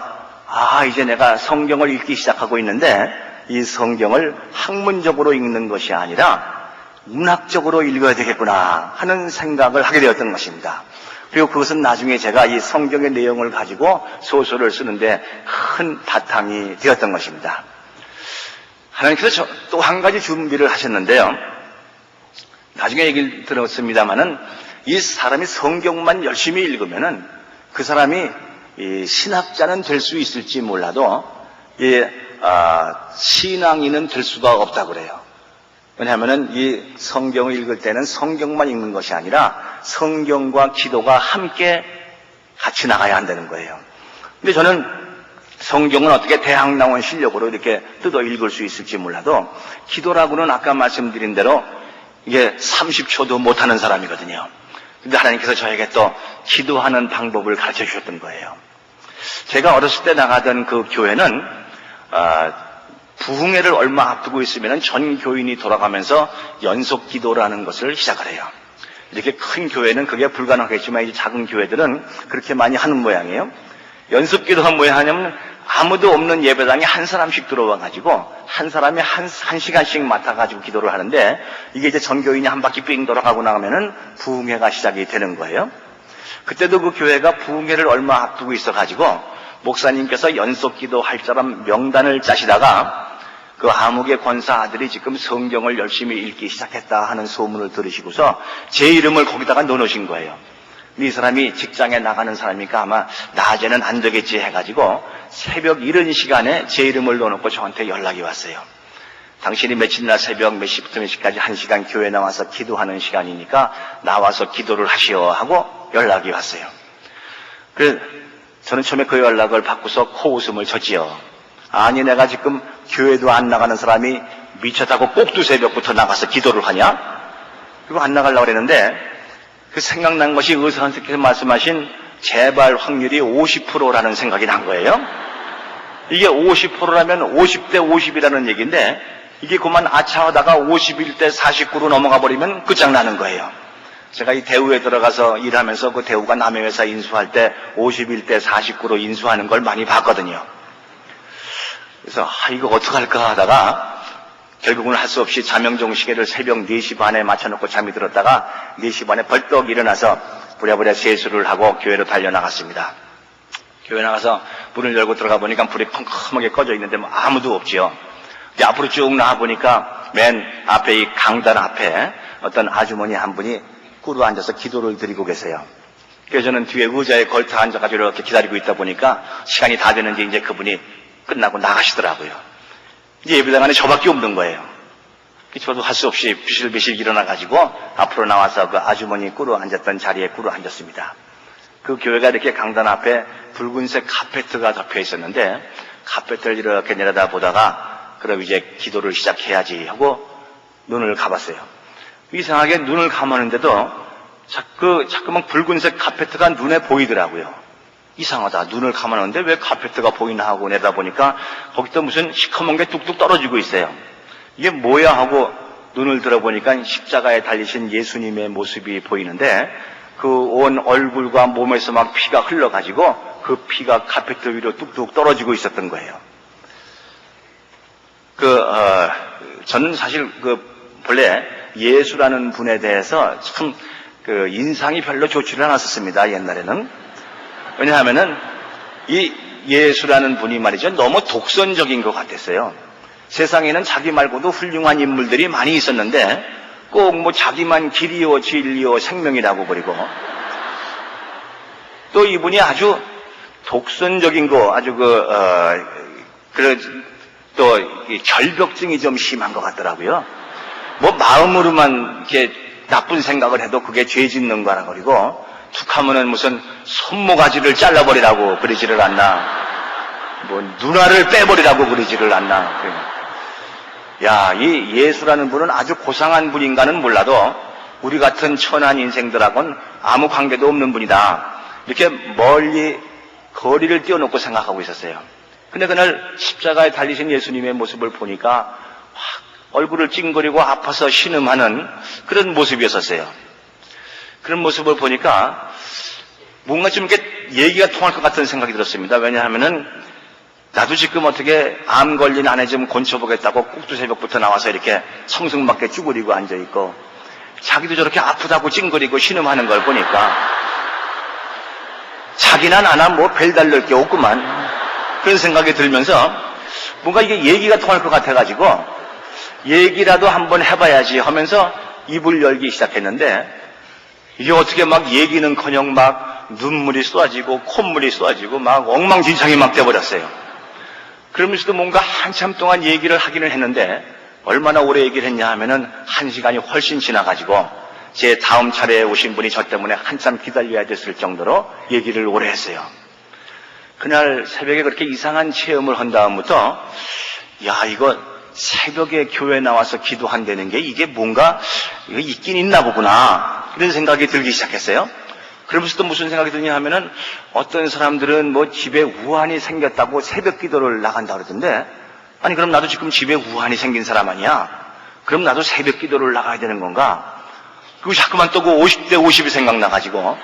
이제 내가 성경을 읽기 시작하고 있는데 이 성경을 학문적으로 읽는 것이 아니라 문학적으로 읽어야 되겠구나 하는 생각을 하게 되었던 것입니다. 그리고 그것은 나중에 제가 이 성경의 내용을 가지고 소설을 쓰는데 큰 바탕이 되었던 것입니다. 하나님께서 또 한 가지 준비를 하셨는데요. 나중에 얘기를 들었습니다마는 이 사람이 성경만 열심히 읽으면은 그 사람이 이 신학자는 될 수 있을지 몰라도 신앙인은 될 수가 없다고 그래요. 왜냐하면은 이 성경을 읽을 때는 성경만 읽는 것이 아니라 성경과 기도가 함께 같이 나가야 한다는 거예요. 근데 저는 성경은 어떻게 대학 나온 실력으로 이렇게 뜯어 읽을 수 있을지 몰라도 기도라고는 아까 말씀드린 대로 이게 30초도 못하는 사람이거든요. 근데 하나님께서 저에게 또 기도하는 방법을 가르쳐 주셨던 거예요. 제가 어렸을 때 나가던 그 교회는 부흥회를 얼마 앞두고 있으면 전 교인이 돌아가면서 연속 기도라는 것을 시작을 해요. 이렇게 큰 교회는 그게 불가능하겠지만 이제 작은 교회들은 그렇게 많이 하는 모양이에요. 연속 기도가 뭐야 하냐면 아무도 없는 예배당에 한 사람씩 들어와가지고 한 사람이 한 시간씩 맡아가지고 기도를 하는데 이게 이제 전 교인이 한 바퀴 삥 돌아가고 나가면은 부흥회가 시작이 되는 거예요. 그때도 그 교회가 부흥회를 얼마 앞두고 있어가지고 목사님께서 연속 기도할 사람 명단을 짜시다가 그 암흑의 권사 아들이 지금 성경을 열심히 읽기 시작했다 하는 소문을 들으시고서 제 이름을 거기다가 넣어놓으신 거예요. 이 사람이 직장에 나가는 사람이니까 아마 낮에는 안 되겠지 해가지고 새벽 이른 시간에 제 이름을 넣어놓고 저한테 연락이 왔어요. 당신이 며칠 날 새벽 몇 시부터 몇 시까지 1시간 교회 나와서 기도하는 시간이니까 나와서 기도를 하시오 하고 연락이 왔어요. 그래서 저는 처음에 그 연락을 받고서 코웃음을 쳤지요. 아니 내가 지금 교회도 안 나가는 사람이 미쳤다고 꼭두 새벽부터 나가서 기도를 하냐? 그리고 안 나가려고 그랬는데 그 생각난 것이 의사 선생님께서 말씀하신 재발 확률이 50%라는 생각이 난 거예요. 이게 50%라면 50대 50이라는 얘기인데 이게 그만 아차하다가 51대 49로 넘어가 버리면 끝장나는 거예요. 제가 이 대우에 들어가서 일하면서 그 대우가 남의 회사 인수할 때 51대 49로 인수하는 걸 많이 봤거든요. 그래서 이거 어떡할까 하다가 결국은 할 수 없이 자명종 시계를 새벽 4시 반에 맞춰놓고 잠이 들었다가 4시 반에 벌떡 일어나서 부랴부랴 세수를 하고 교회로 달려나갔습니다. 교회 나가서 문을 열고 들어가 보니까 불이 컴컴하게 꺼져 있는데 뭐 아무도 없지요. 이제 앞으로 쭉 나와보니까 맨 앞에 이 강단 앞에 어떤 아주머니 한 분이 꿇어 앉아서 기도를 드리고 계세요. 그래서 저는 뒤에 의자에 걸터 앉아가지고 이렇게 기다리고 있다 보니까 시간이 다 되는지 이제 그분이 끝나고 나가시더라고요. 이제 예배당 안에 저밖에 없는 거예요. 저도 할 수 없이 비실비실 일어나가지고 앞으로 나와서 그 아주머니 꿇어 앉았던 자리에 꿇어 앉았습니다. 그 교회가 이렇게 강단 앞에 붉은색 카페트가 덮여 있었는데 카페트를 이렇게 내려다 보다가 그럼 이제 기도를 시작해야지 하고 눈을 감았어요. 이상하게 눈을 감았는데도 자꾸만 붉은색 카페트가 눈에 보이더라고요. 이상하다. 눈을 감았는데 왜 카페트가 보이나 하고 내다보니까 거기서 무슨 시커먼 게 뚝뚝 떨어지고 있어요. 이게 뭐야 하고 눈을 들어보니까 십자가에 달리신 예수님의 모습이 보이는데 그 온 얼굴과 몸에서 막 피가 흘러가지고 그 피가 카페트 위로 뚝뚝 떨어지고 있었던 거예요. 저는 사실 본래 예수라는 분에 대해서 참 인상이 별로 좋지를 않았었습니다. 옛날에는. 왜냐하면은 이 예수라는 분이 말이죠. 너무 독선적인 것 같았어요. 세상에는 자기 말고도 훌륭한 인물들이 많이 있었는데 꼭 뭐 자기만 길이요 진리요 생명이라고 그리고 또 이분이 아주 독선적인 거 아주 또 결벽증이 좀 심한 것 같더라고요. 뭐 마음으로만 이렇게 나쁜 생각을 해도 그게 죄 짓는 거라 그리고 툭 하면은 무슨 손모가지를 잘라버리라고 그러지를 않나, 뭐 누나를 빼버리라고 그러지를 않나. 야, 이 예수라는 분은 아주 고상한 분인가는 몰라도 우리 같은 천한 인생들하고는 아무 관계도 없는 분이다. 이렇게 멀리 거리를 띄워놓고 생각하고 있었어요. 근데 그날 십자가에 달리신 예수님의 모습을 보니까 확 얼굴을 찡그리고 아파서 신음하는 그런 모습이었었어요. 그런 모습을 보니까 뭔가 좀 이렇게 얘기가 통할 것 같은 생각이 들었습니다. 왜냐하면은 나도 지금 어떻게 암 걸린 아내 좀 곤쳐보겠다고 꼭두새벽부터 나와서 이렇게 청승맞게 쭈그리고 앉아있고 자기도 저렇게 아프다고 찡그리고 신음하는 걸 보니까 자기나 나나 뭐 별 달릴 게 없구만 그런 생각이 들면서 뭔가 이게 얘기가 통할 것 같아가지고 얘기라도 한번 해봐야지 하면서 입을 열기 시작했는데 이게 어떻게 막 얘기는커녕 막 눈물이 쏟아지고 콧물이 쏟아지고 막 엉망진창이 막 돼버렸어요. 그러면서도 뭔가 한참 동안 얘기를 하기는 했는데 얼마나 오래 얘기를 했냐 하면은 1시간이 훨씬 지나가지고 제 다음 차례에 오신 분이 저 때문에 한참 기다려야 됐을 정도로 얘기를 오래 했어요. 그날 새벽에 그렇게 이상한 체험을 한 다음부터 야, 이거 새벽에 교회 나와서 기도한다는 게 이게 뭔가 이거 있긴 있나 보구나 이런 생각이 들기 시작했어요. 그러면서 또 무슨 생각이 드냐 하면은 어떤 사람들은 뭐 집에 우환이 생겼다고 새벽 기도를 나간다 그러던데 아니 그럼 나도 지금 집에 우환이 생긴 사람 아니야? 그럼 나도 새벽 기도를 나가야 되는 건가? 그리고 자꾸만 또 그 50대 50이 생각나가지고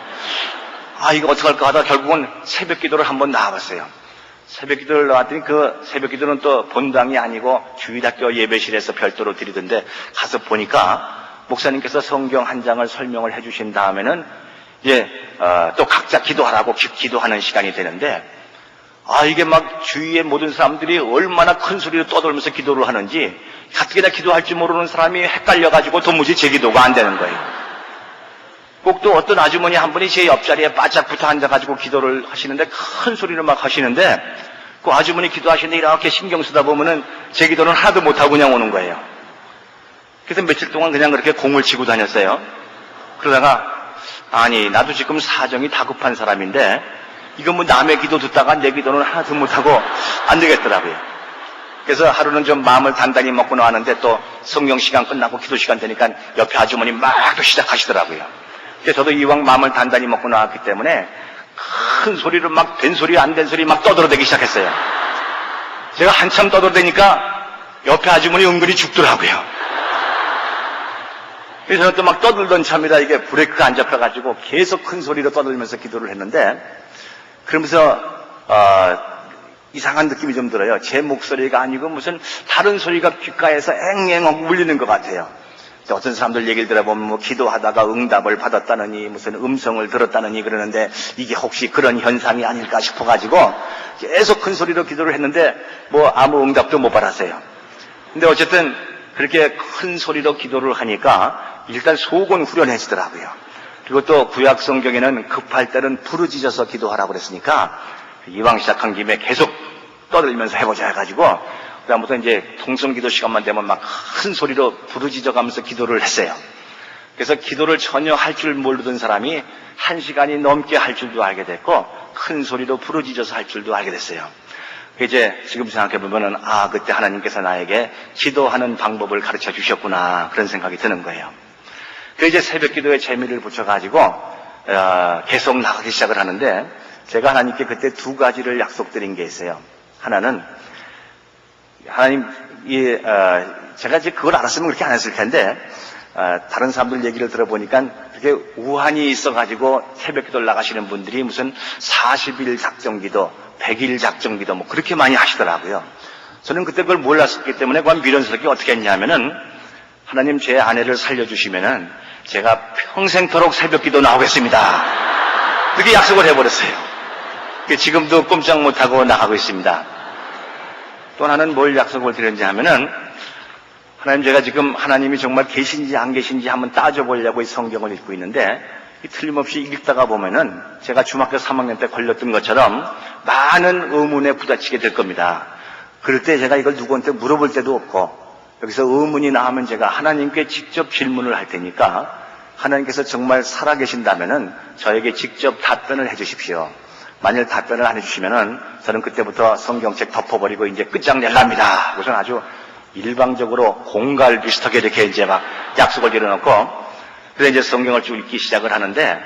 이거 어떡할까 하다 결국은 새벽 기도를 한번 나와봤어요. 새벽 기도를 나왔더니 그 새벽 기도는 또 본당이 아니고 주일학교 예배실에서 별도로 드리던데 가서 보니까 목사님께서 성경 한 장을 설명을 해주신 다음에는 또 각자 기도하라고 기도하는 시간이 되는데 이게 막 주위의 모든 사람들이 얼마나 큰 소리로 떠들면서 기도를 하는지 가뜩이나 기도할 줄 모르는 사람이 헷갈려가지고 도무지 제 기도가 안 되는 거예요. 꼭 또 어떤 아주머니 한 분이 제 옆자리에 바짝 붙어 앉아가지고 기도를 하시는데 큰 소리로 막 하시는데 그 아주머니 기도하시는데 이렇게 신경 쓰다 보면은 제 기도는 하나도 못하고 그냥 오는 거예요. 그래서 며칠 동안 그냥 그렇게 공을 치고 다녔어요. 그러다가 아니 나도 지금 사정이 다급한 사람인데 이거 뭐 남의 기도 듣다가 내 기도는 하나도 못하고 안 되겠더라고요. 그래서 하루는 좀 마음을 단단히 먹고 나왔는데 또 성경 시간 끝나고 기도 시간 되니까 옆에 아주머니 막 또 시작하시더라고요. 그래서 저도 이왕 마음을 단단히 먹고 나왔기 때문에 큰 소리로 막 된 소리 안 된 소리 막 떠들어대기 시작했어요. 제가 한참 떠들다니까 옆에 아주머니 은근히 죽더라고요. 그래서 저는 또 막 떠들던 참이라 이게 브레이크가 안 잡혀가지고 계속 큰 소리로 떠들면서 기도를 했는데, 그러면서 이상한 느낌이 좀 들어요. 제 목소리가 아니고 무슨 다른 소리가 귓가에서 앵앵 울리는 것 같아요. 어떤 사람들 얘기를 들어보면 뭐 기도하다가 응답을 받았다느니 무슨 음성을 들었다느니 그러는데, 이게 혹시 그런 현상이 아닐까 싶어가지고 계속 큰 소리로 기도를 했는데 뭐 아무 응답도 못 받았어요. 근데 어쨌든 그렇게 큰 소리로 기도를 하니까 일단 속은 후련해지더라고요. 그리고 또 구약 성경에는 급할 때는 부르짖어서 기도하라고 그랬으니까 이왕 시작한 김에 계속 떠들면서 해보자 해가지고 그다음부터 이제 통성기도 시간만 되면 막 큰 소리로 부르짖어 가면서 기도를 했어요. 그래서 기도를 전혀 할 줄 모르던 사람이 1시간이 넘게 할 줄도 알게 됐고 큰 소리로 부르짖어서 할 줄도 알게 됐어요. 이제 지금 생각해보면은 그때 하나님께서 나에게 기도하는 방법을 가르쳐 주셨구나 그런 생각이 드는 거예요. 그래서 이제 새벽 기도에 재미를 붙여가지고 계속 나가기 시작을 하는데, 제가 하나님께 그때 2가지를 약속드린 게 있어요. 하나는 하나님, 제가 이제 그걸 알았으면 그렇게 안 했을 텐데, 다른 사람들 얘기를 들어보니까 그렇게 우환이 있어가지고 새벽 기도를 나가시는 분들이 무슨 40일 작정기도, 100일 작정기도 뭐 그렇게 많이 하시더라고요. 저는 그때 그걸 몰랐었기 때문에 그건 미련스럽게 어떻게 했냐면은, 하나님 제 아내를 살려주시면은 제가 평생토록 새벽 기도 나오겠습니다. 그렇게 약속을 해버렸어요. 지금도 꼼짝 못하고 나가고 있습니다. 또 하나는 뭘 약속을 드렸는지 하면은, 하나님 제가 지금 하나님이 정말 계신지 안 계신지 한번 따져보려고 이 성경을 읽고 있는데, 틀림없이 읽다가 보면은 제가 중학교 3학년 때 걸렸던 것처럼 많은 의문에 부딪히게 될 겁니다. 그럴 때 제가 이걸 누구한테 물어볼 때도 없고, 여기서 의문이 나오면 제가 하나님께 직접 질문을 할 테니까 하나님께서 정말 살아계신다면은 저에게 직접 답변을 해주십시오. 만일 답변을 안 해주시면은 저는 그때부터 성경책 덮어버리고 이제 끝장낼랍니다. 우선 아주 일방적으로 공갈 비슷하게 이렇게 이제 막 약속을 걸어놓고, 그래서 이제 성경을 쭉 읽기 시작을 하는데,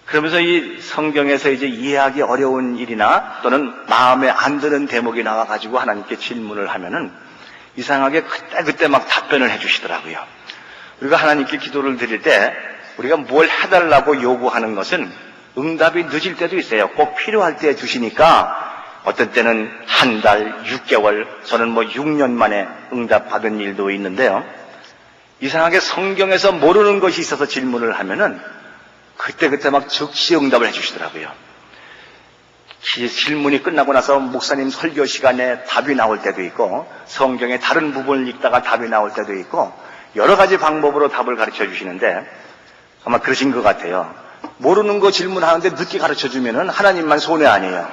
그러면서 이 성경에서 이제 이해하기 어려운 일이나 또는 마음에 안 드는 대목이 나와가지고 하나님께 질문을 하면은 이상하게 그때 막 답변을 해주시더라고요. 우리가 하나님께 기도를 드릴 때 우리가 뭘 해달라고 요구하는 것은 응답이 늦을 때도 있어요. 꼭 필요할 때 주시니까 어떤 때는 한 달, 6개월, 저는 뭐 6년 만에 응답받은 일도 있는데요. 이상하게 성경에서 모르는 것이 있어서 질문을 하면은 그때 막 즉시 응답을 해주시더라고요. 질문이 끝나고 나서 목사님 설교 시간에 답이 나올 때도 있고, 성경의 다른 부분을 읽다가 답이 나올 때도 있고, 여러 가지 방법으로 답을 가르쳐 주시는데 아마 그러신 것 같아요. 모르는 거 질문하는데 늦게 가르쳐 주면은 하나님만 손해 아니에요.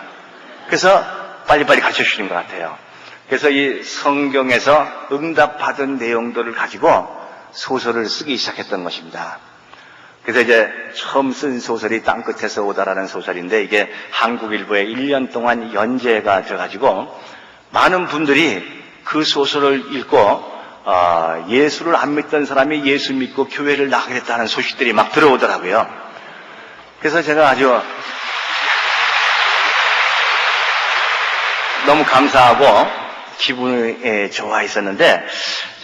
그래서 빨리빨리 가르쳐 주시는 것 같아요. 그래서 이 성경에서 응답받은 내용들을 가지고 소설을 쓰기 시작했던 것입니다. 그래서 이제 처음 쓴 소설이 땅끝에서 오다라는 소설인데, 이게 한국일보에 1년 동안 연재가 돼가지고 많은 분들이 그 소설을 읽고 예수를 안 믿던 사람이 예수 믿고 교회를 나가겠다는 소식들이 막 들어오더라고요. 그래서 제가 아주 너무 감사하고 기분이 좋아했었는데,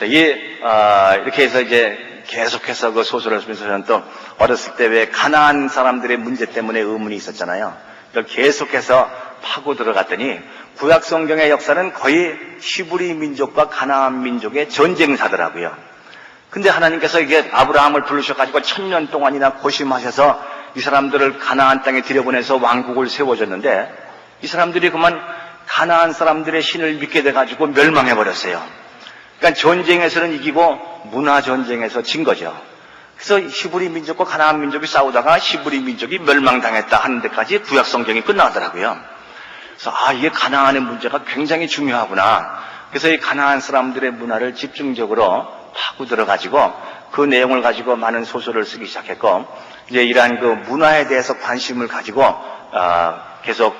이렇게 해서 이제 계속해서 그 소설을 쓰면서 저는 또 어렸을 때 왜 가나안 사람들의 문제 때문에 의문이 있었잖아요. 그걸 계속해서 파고 들어갔더니 구약 성경의 역사는 거의 히브리 민족과 가나안 민족의 전쟁사더라고요. 근데 하나님께서 이게 아브라함을 부르셔가지고 1000년 동안이나 고심하셔서 이 사람들을 가나안 땅에 들여보내서 왕국을 세워줬는데, 이 사람들이 그만 가나안 사람들의 신을 믿게 돼가지고 멸망해버렸어요. 그러니까 전쟁에서는 이기고 문화 전쟁에서 진 거죠. 그래서 히브리 민족과 가나안 민족이 싸우다가 히브리 민족이 멸망당했다 하는 데까지 구약 성경이 끝나더라고요. 그래서 이게 가나안의 문제가 굉장히 중요하구나. 그래서 이 가나안 사람들의 문화를 집중적으로 파고 들어가지고 그 내용을 가지고 많은 소설을 쓰기 시작했고, 이제 이러한 그 문화에 대해서 관심을 가지고 계속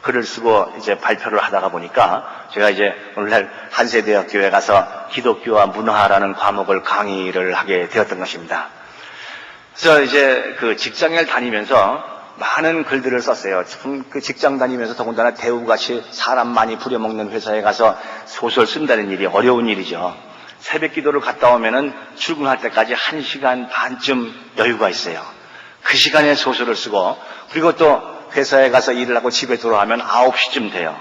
글을 쓰고 이제 발표를 하다가 보니까 제가 이제 오늘날 한세대학교에 가서 기독교와 문화라는 과목을 강의를 하게 되었던 것입니다. 그래서 이제 그 직장을 다니면서 많은 글들을 썼어요. 참 그 직장 다니면서 더군다나 대우같이 사람 많이 부려먹는 회사에 가서 소설 쓴다는 일이 어려운 일이죠. 새벽 기도를 갔다 오면은 출근할 때까지 1시간 반쯤 여유가 있어요. 그 시간에 소설을 쓰고, 그리고 또 회사에 가서 일을 하고 집에 돌아오면 9시쯤 돼요.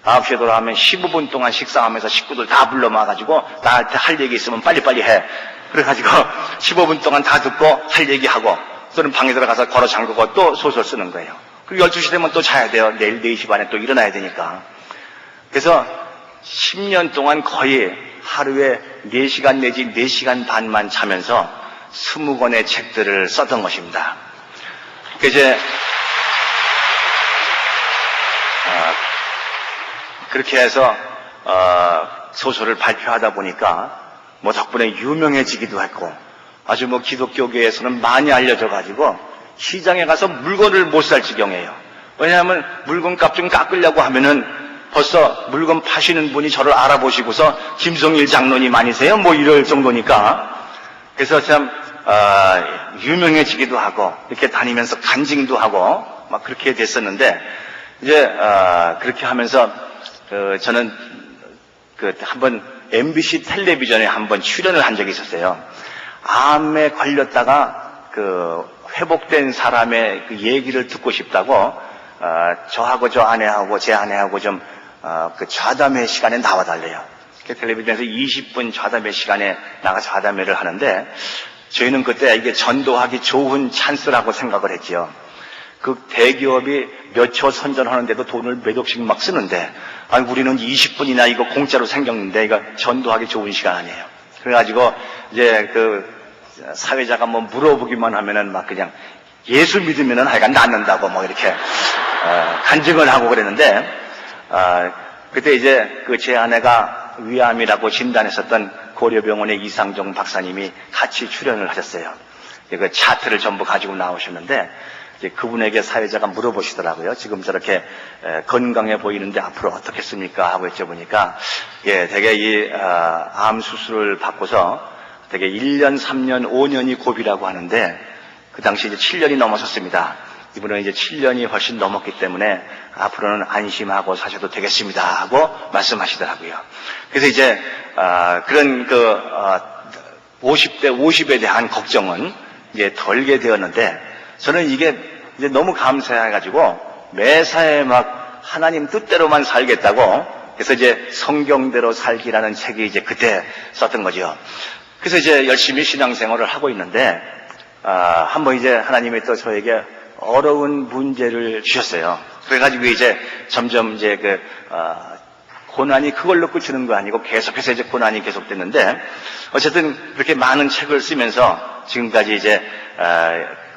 9시에 돌아오면 15분 동안 식사하면서 식구들 다 불러 모아가지고 나한테 할 얘기 있으면 빨리빨리 해. 그래가지고 15분 동안 다 듣고 할 얘기하고, 또는 방에 들어가서 걸어 잠그고 또 소설 쓰는 거예요. 그리고 12시 되면 또 자야 돼요. 내일 4시 반에 또 일어나야 되니까. 그래서 10년 동안 거의 하루에 4시간 내지 4시간 반만 자면서 20권의 책들을 썼던 것입니다. 이제 그렇게 해서 소설을 발표하다 보니까 뭐 덕분에 유명해지기도 했고, 아주 뭐 기독교계에서는 많이 알려져 가지고 시장에 가서 물건을 못 살 지경이에요. 왜냐하면 물건값 좀 깎으려고 하면은 벌써 물건 파시는 분이 저를 알아보시고서 김성일 장로님 아니세요? 뭐 이럴 정도니까. 그래서 참 유명해지기도 하고 이렇게 다니면서 간증도 하고 막 그렇게 됐었는데, 이제 그렇게 하면서 저는 한번 MBC 텔레비전에 한번 출연을 한 적이 있었어요. 암에 걸렸다가 회복된 사람의 그 얘기를 듣고 싶다고 저하고 저 아내하고 제 아내하고 좀 좌담회 시간에 나와달래요. 텔레비전에서 20분 좌담회 시간에 나가 좌담회를 하는데, 저희는 그때 이게 전도하기 좋은 찬스라고 생각을 했지요. 그 대기업이 몇 초 선전하는데도 돈을 몇 억씩 막 쓰는데, 아니 우리는 20분이나 이거 공짜로 생겼는데 이거 전도하기 좋은 시간 아니에요. 그래가지고 이제 사회자가 뭐 물어보기만 하면은 막 그냥 예수 믿으면은 하여간 낫는다고 뭐 이렇게 간증을 하고 그랬는데, 그때 이제 제 아내가 위암이라고 진단했었던 고려병원의 이상종 박사님이 같이 출연을 하셨어요. 그 차트를 전부 가지고 나오셨는데, 이제 그분에게 사회자가 물어보시더라고요. 지금 저렇게 건강해 보이는데 앞으로 어떻겠습니까? 하고 여쭤보니까, 되게 이 암 수술을 받고서 되게 1년, 3년, 5년이 고비라고 하는데, 그 당시 이제 7년이 넘어섰습니다. 이분은 이제 7년이 훨씬 넘었기 때문에 앞으로는 안심하고 사셔도 되겠습니다 하고 말씀하시더라고요. 그래서 이제 그런 50대 50에 대한 걱정은 이제 덜게 되었는데, 저는 이게 이제 너무 감사해가지고 매사에 막 하나님 뜻대로만 살겠다고, 그래서 이제 성경대로 살기라는 책이 이제 그때 썼던 거죠. 그래서 이제 열심히 신앙생활을 하고 있는데, 한번 이제 하나님이 또 저에게 어려운 문제를 주셨어요. 그래가지고 이제 점점 이제 고난이 그걸로 끝이는 거 아니고 계속해서 이제 고난이 계속됐는데, 어쨌든 그렇게 많은 책을 쓰면서 지금까지 이제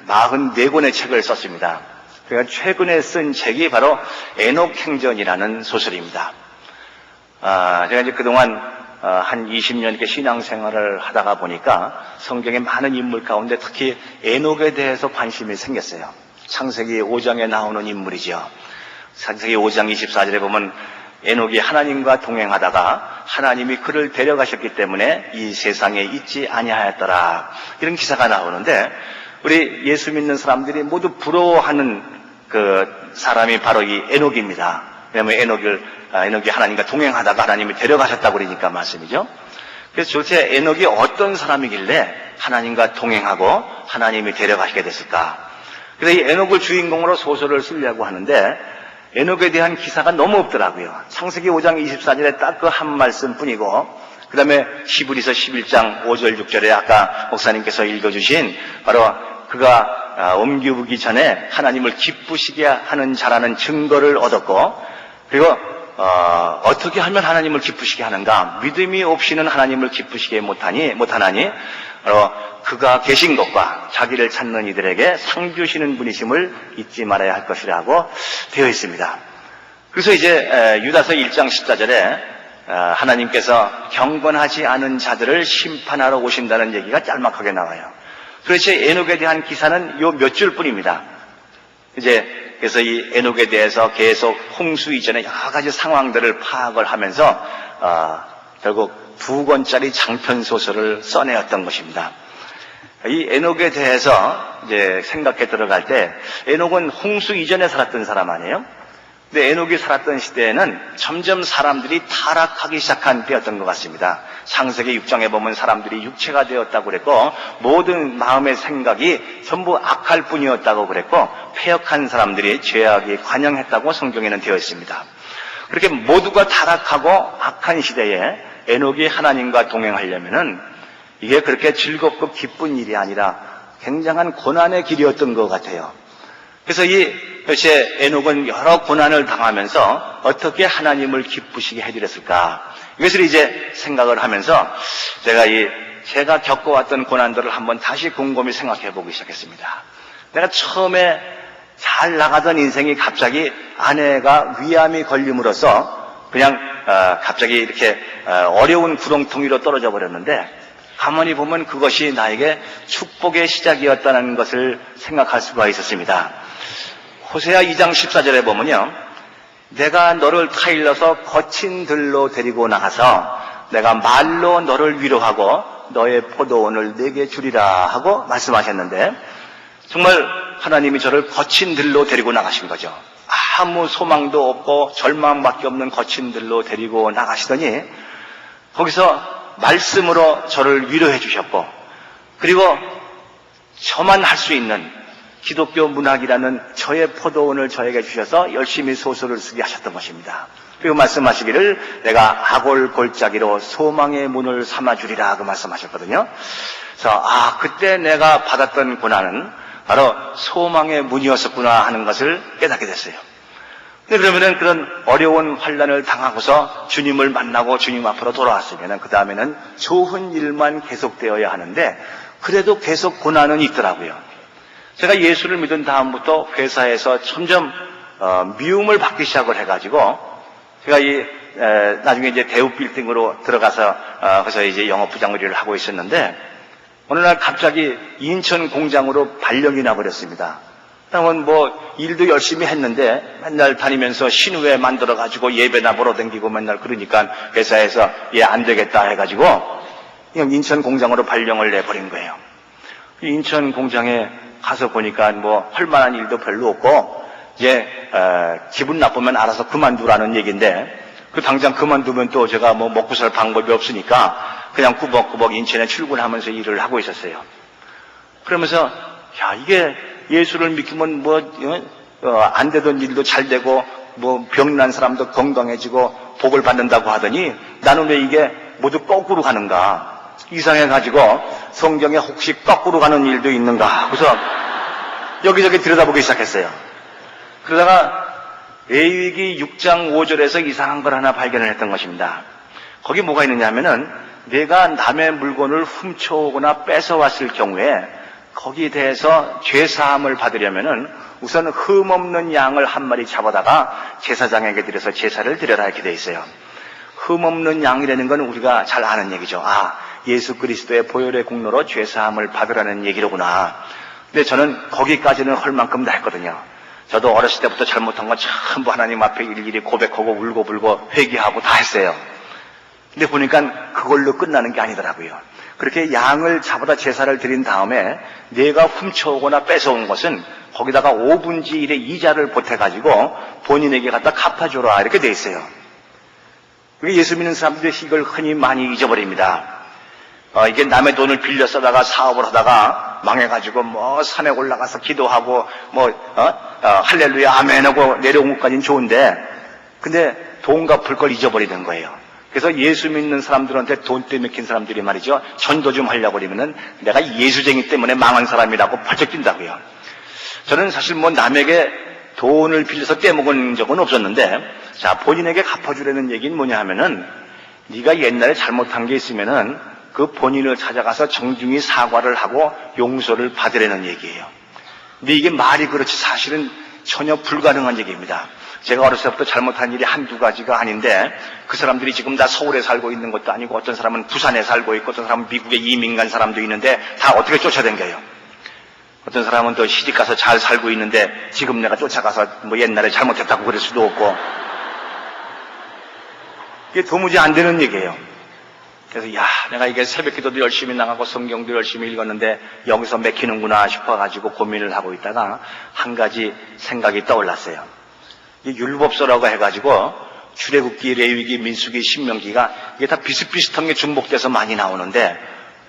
44권의 책을 썼습니다. 그러니까 최근에 쓴 책이 바로 에녹행전이라는 소설입니다. 제가 이제 그동안 한 20년 이렇게 신앙생활을 하다가 보니까 성경의 많은 인물 가운데 특히 에녹에 대해서 관심이 생겼어요. 창세기 5장에 나오는 인물이죠. 창세기 5장 24절에 보면 에녹이 하나님과 동행하다가 하나님이 그를 데려가셨기 때문에 이 세상에 있지 아니하였더라, 이런 기사가 나오는데, 우리 예수 믿는 사람들이 모두 부러워하는 그 사람이 바로 이 에녹입니다. 왜냐하면 에녹이 하나님과 동행하다가 하나님이 데려가셨다고 그러니까 말씀이죠. 그래서 도대체 에녹이 어떤 사람이길래 하나님과 동행하고 하나님이 데려가시게 됐을까? 그래서 이 에녹을 주인공으로 소설을 쓰려고 하는데, 에녹에 대한 기사가 너무 없더라고요. 창세기 5장 24절에 딱 그 한 말씀뿐이고, 그 다음에 히브리서 11장 5절 6절에 아까 목사님께서 읽어주신 바로 그가 옮기기 전에 하나님을 기쁘시게 하는 자라는 증거를 얻었고, 그리고 어떻게 하면 하나님을 기쁘시게 하는가? 믿음이 없이는 하나님을 기쁘시게 못하나니 바로 그가 계신 것과 자기를 찾는 이들에게 상 주시는 분이심을 잊지 말아야 할 것이라고 되어 있습니다. 그래서 이제 유다서 1장 14절에 하나님께서 경건하지 않은 자들을 심판하러 오신다는 얘기가 짤막하게 나와요. 도대체 에녹에 대한 기사는 요 몇 줄뿐입니다. 이제 그래서 이 에녹에 대해서 계속 홍수 이전에 여러 가지 상황들을 파악을 하면서 결국 2권짜리 장편 소설을 써내었던 것입니다. 이 에녹에 대해서 이제 생각해 들어갈 때 에녹은 홍수 이전에 살았던 사람 아니에요? 근데 에녹이 살았던 시대에는 점점 사람들이 타락하기 시작한 때였던 것 같습니다. 창세기 6장에 보면 사람들이 육체가 되었다고 그랬고 모든 마음의 생각이 전부 악할 뿐이었다고 그랬고 패역한 사람들이 죄악이 관영했다고 성경에는 되어 있습니다. 그렇게 모두가 타락하고 악한 시대에 에녹이 하나님과 동행하려면은 이게 그렇게 즐겁고 기쁜 일이 아니라 굉장한 고난의 길이었던 것 같아요. 그래서 이 에녹은 여러 고난을 당하면서 어떻게 하나님을 기쁘시게 해드렸을까? 이것을 이제 생각을 하면서 제가 겪어왔던 고난들을 한번 다시 곰곰이 생각해 보기 시작했습니다. 내가 처음에 잘 나가던 인생이 갑자기 아내가 위암이 걸림으로써 그냥 갑자기 이렇게 어려운 구렁텅이로 떨어져 버렸는데 가만히 보면 그것이 나에게 축복의 시작이었다는 것을 생각할 수가 있었습니다. 호세아 2장 14절에 보면요, 내가 너를 타일러서 거친 들로 데리고 나가서 내가 말로 너를 위로하고 너의 포도원을 내게 주리라 하고 말씀하셨는데 정말 하나님이 저를 거친 들로 데리고 나가신 거죠. 아무 소망도 없고 절망밖에 없는 거친 들로 데리고 나가시더니 거기서 말씀으로 저를 위로해 주셨고 그리고 저만 할 수 있는 기독교 문학이라는 저의 포도원을 저에게 주셔서 열심히 소설을 쓰게 하셨던 것입니다. 그리고 말씀하시기를 내가 아골 골짜기로 소망의 문을 삼아주리라 그 말씀하셨거든요. 그래서 그때 내가 받았던 고난은 바로 소망의 문이었었구나 하는 것을 깨닫게 됐어요. 근데 그러면은 그런 어려운 환난을 당하고서 주님을 만나고 주님 앞으로 돌아왔으면은 그 다음에는 좋은 일만 계속되어야 하는데 그래도 계속 고난은 있더라고요. 제가 예수를 믿은 다음부터 회사에서 점점 미움을 받기 시작을 해가지고 제가 나중에 이제 대우 빌딩으로 들어가서 그래서 이제 영업부장 일을 하고 있었는데 어느 날 갑자기 인천 공장으로 발령이 나버렸습니다. 그러면 일도 열심히 했는데 맨날 다니면서 신우회 만들어가지고 예배나 보러 다니고 맨날 그러니까 회사에서 안 되겠다 해가지고 그냥 인천 공장으로 발령을 내버린 거예요. 인천 공장에 가서 보니까 할 만한 일도 별로 없고 이제 기분 나쁘면 알아서 그만두라는 얘기인데 그 당장 그만두면 또 제가 먹고 살 방법이 없으니까 그냥 꾸벅꾸벅 인천에 출근하면서 일을 하고 있었어요. 그러면서 이게 예수를 믿으면 안 되던 일도 잘 되고 병난 사람도 건강해지고 복을 받는다고 하더니 나는 왜 이게 모두 거꾸로 가는가 이상해가지고 성경에 혹시 거꾸로 가는 일도 있는가 그래서 여기저기 들여다보기 시작했어요. 그러다가 레위기 6장 5절에서 이상한 걸 하나 발견을 했던 것입니다. 거기 뭐가 있느냐 하면은 내가 남의 물건을 훔쳐오거나 뺏어왔을 경우에 거기에 대해서 죄사함을 받으려면은 우선 흠없는 양을 한 마리 잡아다가 제사장에게 드려서 제사를 드려라 이렇게 돼 있어요. 흠없는 양이라는 건 우리가 잘 아는 얘기죠. 예수 그리스도의 보혈의 공로로 죄사함을 받으라는 얘기로구나. 근데 저는 거기까지는 할 만큼 다 했거든요. 저도 어렸을 때부터 잘못한 건 전부 하나님 앞에 일일이 고백하고 울고불고 회개하고 다 했어요. 근데 보니까 그걸로 끝나는 게 아니더라고요. 그렇게 양을 잡아다 제사를 드린 다음에 내가 훔쳐오거나 뺏어온 것은 거기다가 5분의 1의 이자를 보태가지고 본인에게 갖다 갚아줘라 이렇게 돼 있어요. 예수 믿는 사람들이 이걸 흔히 많이 잊어버립니다. 이게 남의 돈을 빌려 써다가 사업을 하다가 망해가지고 산에 올라가서 기도하고 할렐루야 아멘 하고 내려온 것까지는 좋은데 근데 돈 갚을 걸 잊어버리는 거예요. 그래서 예수 믿는 사람들한테 돈 떼먹힌 사람들이 말이죠. 전도 좀 하려고 그러면은 내가 예수쟁이 때문에 망한 사람이라고 펄쩍 뛴다고요. 저는 사실 남에게 돈을 빌려서 떼먹은 적은 없었는데 본인에게 갚아주려는 얘기는 뭐냐 하면은 네가 옛날에 잘못한 게 있으면은 그 본인을 찾아가서 정중히 사과를 하고 용서를 받으라는 얘기예요. 근데 이게 말이 그렇지 사실은 전혀 불가능한 얘기입니다. 제가 어렸을 때부터 잘못한 일이 한두 가지가 아닌데 그 사람들이 지금 다 서울에 살고 있는 것도 아니고 어떤 사람은 부산에 살고 있고 어떤 사람은 미국에 이민 간 사람도 있는데 다 어떻게 쫓아댕겨요. 어떤 사람은 또 시집 가서 잘 살고 있는데 지금 내가 쫓아가서 옛날에 잘못했다고 그럴 수도 없고 이게 도무지 안 되는 얘기예요. 그래서 내가 이게 새벽기도도 열심히 나가고 성경도 열심히 읽었는데 여기서 맥히는구나 싶어가지고 고민을 하고 있다가 한 가지 생각이 떠올랐어요. 이 율법서라고 해가지고 출애굽기, 레위기, 민수기, 신명기가 이게 다 비슷비슷한 게 중복돼서 많이 나오는데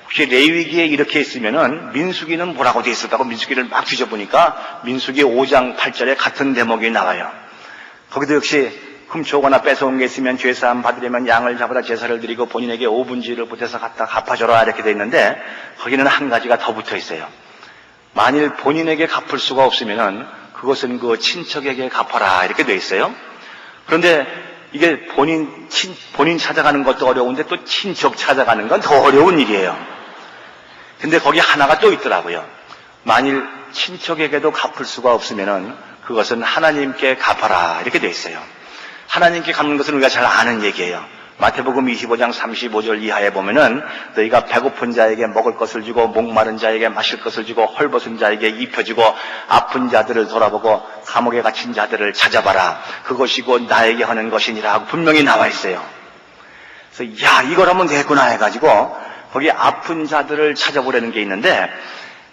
혹시 레위기에 이렇게 있으면은 민수기는 뭐라고 돼 있을까 하고 민수기를 막 뒤져보니까 민수기 5장 8절에 같은 대목이 나와요. 거기도 역시 훔쳐오거나 뺏어온 게 있으면 죄사함 받으려면 양을 잡아다 제사를 드리고 본인에게 5분지를 보태서 갖다 갚아줘라 이렇게 돼 있는데 거기는 한 가지가 더 붙어 있어요. 만일 본인에게 갚을 수가 없으면은 그것은 그 친척에게 갚아라 이렇게 돼 있어요. 그런데 이게 본인 찾아가는 것도 어려운데 또 친척 찾아가는 건 더 어려운 일이에요. 근데 거기 하나가 또 있더라고요. 만일 친척에게도 갚을 수가 없으면은 그것은 하나님께 갚아라 이렇게 돼 있어요. 하나님께 갚는 것은 우리가 잘 아는 얘기예요. 마태복음 25장 35절 이하에 보면은 너희가 배고픈 자에게 먹을 것을 주고 목마른 자에게 마실 것을 주고 헐벗은 자에게 입혀주고 아픈 자들을 돌아보고 감옥에 갇힌 자들을 찾아봐라. 그것이고 나에게 하는 것이니라 하고 분명히 나와 있어요. 그래서 이걸 하면 되겠구나 해가지고 거기 아픈 자들을 찾아보려는 게 있는데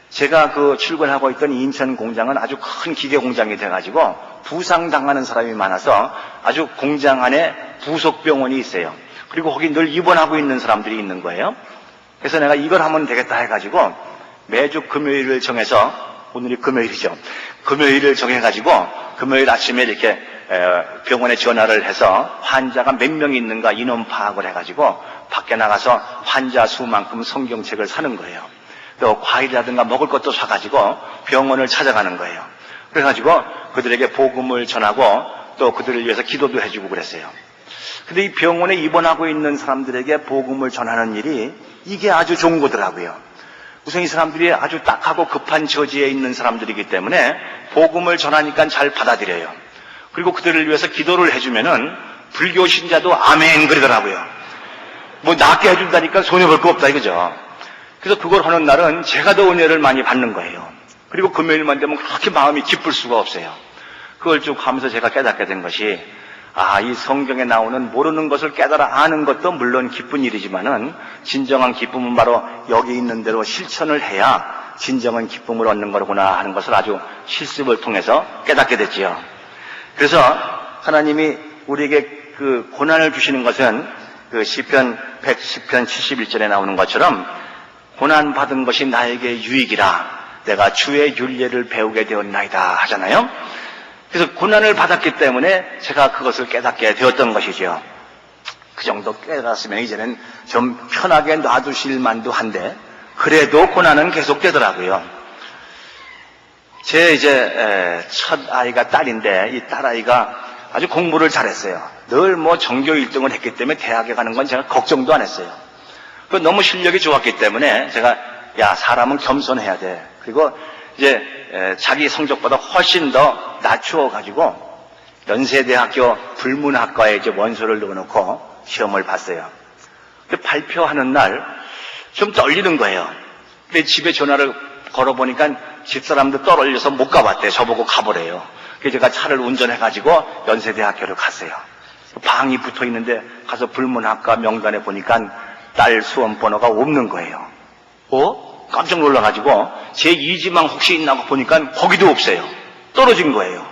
제가 그 출근하고 있던 인천 공장은 아주 큰 기계 공장이 돼가지고 부상당하는 사람이 많아서 아주 공장 안에 부속병원이 있어요. 그리고 거기 늘 입원하고 있는 사람들이 있는 거예요. 그래서 내가 이걸 하면 되겠다 해가지고 매주 금요일을 정해서, 오늘이 금요일이죠. 금요일을 정해가지고 금요일 아침에 이렇게 병원에 전화를 해서 환자가 몇 명 있는가 인원 파악을 해가지고 밖에 나가서 환자 수만큼 성경책을 사는 거예요. 또 과일이라든가 먹을 것도 사가지고 병원을 찾아가는 거예요. 그래가지고 그들에게 복음을 전하고 또 그들을 위해서 기도도 해주고 그랬어요. 근데 이 병원에 입원하고 있는 사람들에게 복음을 전하는 일이 이게 아주 좋은 거더라고요. 우선 이 사람들이 아주 딱하고 급한 처지에 있는 사람들이기 때문에 복음을 전하니까 잘 받아들여요. 그리고 그들을 위해서 기도를 해주면은 불교 신자도 아멘 그러더라고요. 뭐 낫게 해준다니까 손해볼 거 없다 이거죠. 그래서 그걸 하는 날은 제가 더 은혜를 많이 받는 거예요. 그리고 금요일만 되면 그렇게 마음이 기쁠 수가 없어요. 그걸 쭉 하면서 제가 깨닫게 된 것이 이 성경에 나오는 모르는 것을 깨달아 아는 것도 물론 기쁜 일이지만은 진정한 기쁨은 바로 여기 있는 대로 실천을 해야 진정한 기쁨을 얻는 거구나 하는 것을 아주 실습을 통해서 깨닫게 됐지요. 그래서 하나님이 우리에게 그 고난을 주시는 것은 그 시편 110편 71절에 나오는 것처럼 고난 받은 것이 나에게 유익이라 내가 주의 율례를 배우게 되었나이다 하잖아요. 그래서 고난을 받았기 때문에 제가 그것을 깨닫게 되었던 것이죠. 그 정도 깨달았으면 이제는 좀 편하게 놔두실 만도 한데 그래도 고난은 계속되더라고요. 제 이제 첫 아이가 딸인데 이 딸아이가 아주 공부를 잘했어요. 늘 뭐 전교 1등을 했기 때문에 대학에 가는 건 제가 걱정도 안 했어요. 너무 실력이 좋았기 때문에 제가 사람은 겸손해야 돼. 그리고 이제 자기 성적보다 훨씬 더 낮추어 가지고 연세대학교 불문학과에 이제 원서를 넣어놓고 시험을 봤어요. 근데 발표하는 날 좀 떨리는 거예요. 근데 집에 전화를 걸어보니까 집사람도 떨어져서 못 가봤대. 저보고 가보래요. 그래서 제가 차를 운전해가지고 연세대학교를 갔어요. 방이 붙어 있는데 가서 불문학과 명단에 보니까 딸 수험 번호가 없는 거예요. 깜짝 놀라가지고 제 2지망 혹시 있나 보니까 거기도 없어요. 떨어진 거예요.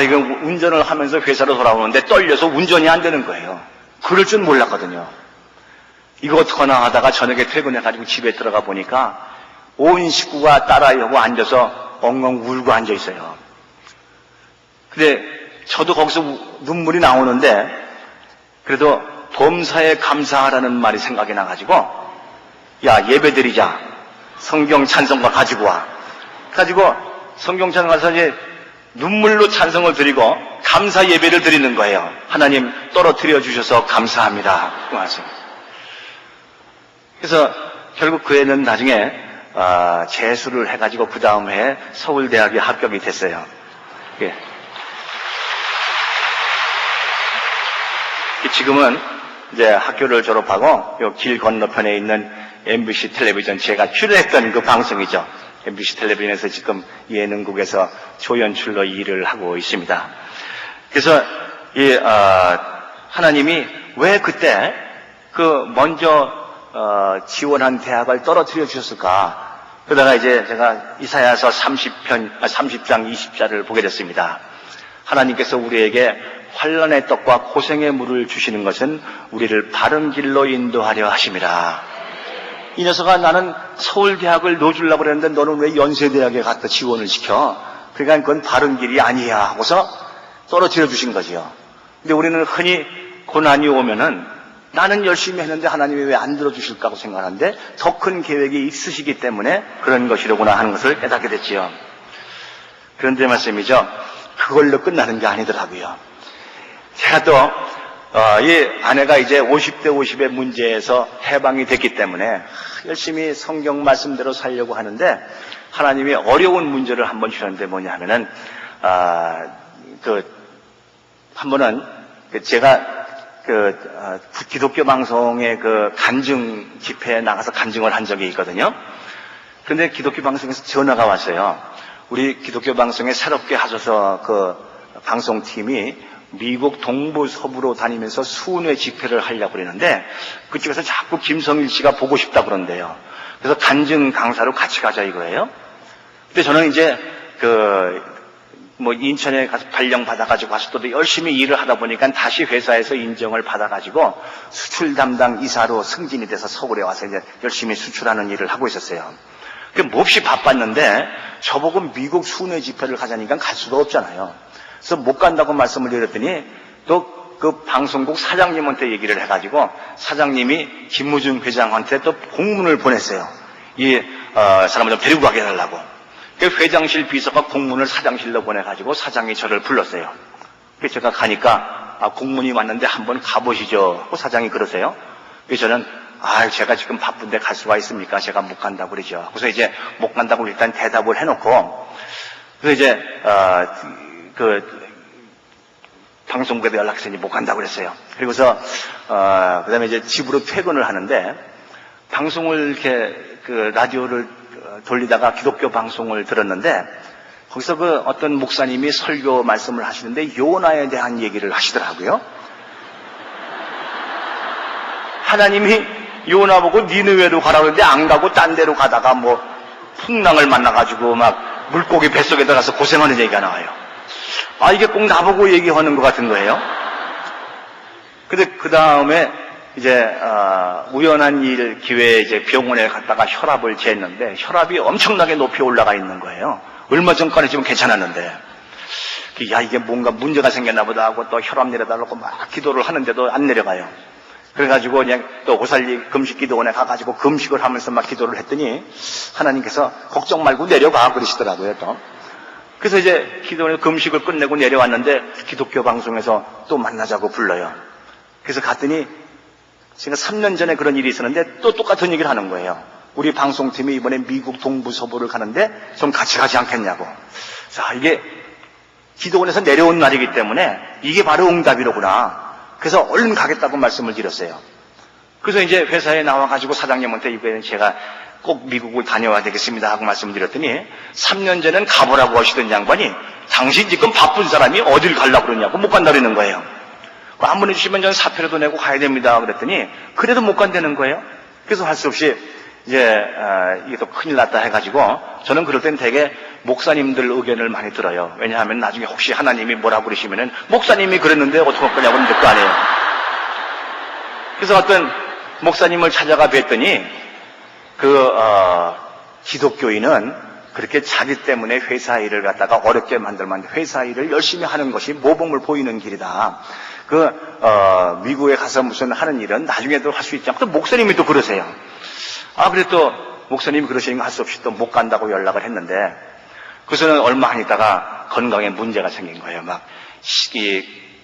이건 운전을 하면서 회사로 돌아오는데 떨려서 운전이 안 되는 거예요. 그럴 줄 몰랐거든요. 이거 어떡하나 하다가 저녁에 퇴근해가지고 집에 들어가 보니까 온 식구가 딸아이하고 앉아서 엉엉 울고 앉아 있어요. 근데 저도 거기서 눈물이 나오는데 그래도 범사에 감사하라는 말이 생각이 나가지고 예배드리자. 성경 찬송가 가지고 와. 가지고 성경 찬송 가서 이제 눈물로 찬송을 드리고 감사 예배를 드리는 거예요. 하나님 떨어뜨려 주셔서 감사합니다. 그래서 결국 그 애는 나중에 재수를 해가지고 그 다음 해에 서울대학에 합격이 됐어요. 예. 지금은 이제 학교를 졸업하고 요 길 건너편에 있는 MBC 텔레비전 제가 출연했던 그 방송이죠. MBC 텔레비전에서 지금 예능국에서 조연출로 일을 하고 있습니다. 그래서 하나님이 왜 그때 먼저 지원한 대학을 떨어뜨려 주셨을까? 그러다가 이제 제가 이사야서 30장 20절을 보게 됐습니다. 하나님께서 우리에게 환난의 떡과 고생의 물을 주시는 것은 우리를 바른 길로 인도하려 하심이라. 이 녀석아, 나는 서울대학을 넣어주려고 그랬는데 너는 왜 연세대학에 갖다 지원을 시켜? 그러니까 그건 바른 길이 아니야 하고서 떨어뜨려 주신 거지요. 근데 우리는 흔히 고난이 오면은 나는 열심히 했는데 하나님이 왜 안 들어주실까 하고 생각하는데 더 큰 계획이 있으시기 때문에 그런 것이로구나 하는 것을 깨닫게 됐지요. 그런데 말씀이죠. 그걸로 끝나는 게 아니더라고요. 제가 또 이 아내가 이제 50대 50의 문제에서 해방이 됐기 때문에 열심히 성경 말씀대로 살려고 하는데 하나님이 어려운 문제를 한번 주셨는데 뭐냐 하면은 한 번은 제가 기독교 방송의 간증 집회에 나가서 간증을 한 적이 있거든요. 그런데 기독교 방송에서 전화가 왔어요. 우리 기독교 방송에 새롭게 하셔서 방송팀이 미국 동부 서부로 다니면서 수은회 집회를 하려고 그러는데 그쪽에서 자꾸 김성일 씨가 보고 싶다 그런대요. 그래서 간증 강사로 같이 가자 이거예요. 근데 저는 이제 인천에 가서 발령 받아가지고 가서 또 열심히 일을 하다 보니까 다시 회사에서 인정을 받아가지고 수출 담당 이사로 승진이 돼서 서울에 와서 이제 열심히 수출하는 일을 하고 있었어요. 몹시 바빴는데 저보고 미국 수은회 집회를 가자니까 갈 수가 없잖아요. 그래서 못 간다고 말씀을 드렸더니 또 그 방송국 사장님한테 얘기를 해가지고 사장님이 김무중 회장한테 또 공문을 보냈어요. 이 사람을 좀 데리고 가게 해달라고. 회장실 비서가 공문을 사장실로 보내가지고 사장이 저를 불렀어요. 그래서 제가 가니까 공문이 왔는데 한번 가보시죠 하고 사장이 그러세요. 그래서 저는 제가 지금 바쁜데 갈 수가 있습니까? 제가 못 간다고 그러죠. 그래서 이제 못 간다고 일단 대답을 해놓고 그래서 이제 방송국에도 연락했더니 못 간다고 그랬어요. 그리고서 그다음에 이제 집으로 퇴근을 하는데 방송을 이렇게 라디오를 돌리다가 기독교 방송을 들었는데 거기서 어떤 목사님이 설교 말씀을 하시는데 요나에 대한 얘기를 하시더라고요. 하나님이 요나 보고 니느웨로 가라고 했는데 안 가고 딴 데로 가다가 풍랑을 만나가지고 막 물고기 뱃속에 들어가서 고생하는 얘기가 나와요. 이게 꼭 나보고 얘기하는 것 같은 거예요. 근데 그 다음에 이제 우연한 기회에 이제 병원에 갔다가 혈압을 쟀는데 혈압이 엄청나게 높이 올라가 있는 거예요. 얼마 전까지 지금 괜찮았는데 이게 뭔가 문제가 생겼나 보다 하고 또 혈압 내려달라고 막 기도를 하는데도 안 내려가요. 그래가지고 그냥 또 고살리 금식기도원에 가가지고 금식을 하면서 막 기도를 했더니 하나님께서 걱정 말고 내려가 그러시더라고요. 또 그래서 이제 기도원에서 금식을 끝내고 내려왔는데 기독교 방송에서 또 만나자고 불러요. 그래서 갔더니 제가 3년 전에 그런 일이 있었는데 또 똑같은 얘기를 하는 거예요. 우리 방송팀이 이번에 미국 동부 서부를 가는데 좀 같이 가지 않겠냐고. 자, 이게 기도원에서 내려온 날이기 때문에 이게 바로 응답이로구나. 그래서 얼른 가겠다고 말씀을 드렸어요. 그래서 이제 회사에 나와가지고 사장님한테 이번에 제가 꼭 미국을 다녀와야 되겠습니다 하고 말씀을 드렸더니 3년 전엔 가보라고 하시던 양반이 당신 지금 바쁜 사람이 어딜 가려고 그러냐고 못 간다 그러는 거예요. 한 번 해주시면 저는 사표라도 내고 가야 됩니다 그랬더니 그래도 못 간다는 거예요. 그래서 할 수 없이 이제 이게 또 큰일 났다 해가지고 저는 그럴 땐 되게 목사님들 의견을 많이 들어요. 왜냐하면 나중에 혹시 하나님이 뭐라고 그러시면은 목사님이 그랬는데 어떡할 거냐고 묻을 거 아니에요. 그래서 어떤 목사님을 찾아가 뵀더니 기독교인은 그렇게 자기 때문에 회사 일을 갖다가 어렵게 만들면 회사 일을 열심히 하는 것이 모범을 보이는 길이다. 미국에 가서 무슨 하는 일은 나중에도 할 수 있지 않고 또 목사님이 또 그러세요. 그래 또 목사님이 그러시니까 할 수 없이 또 못 간다고 연락을 했는데 그래서는 얼마 안 있다가 건강에 문제가 생긴 거예요. 막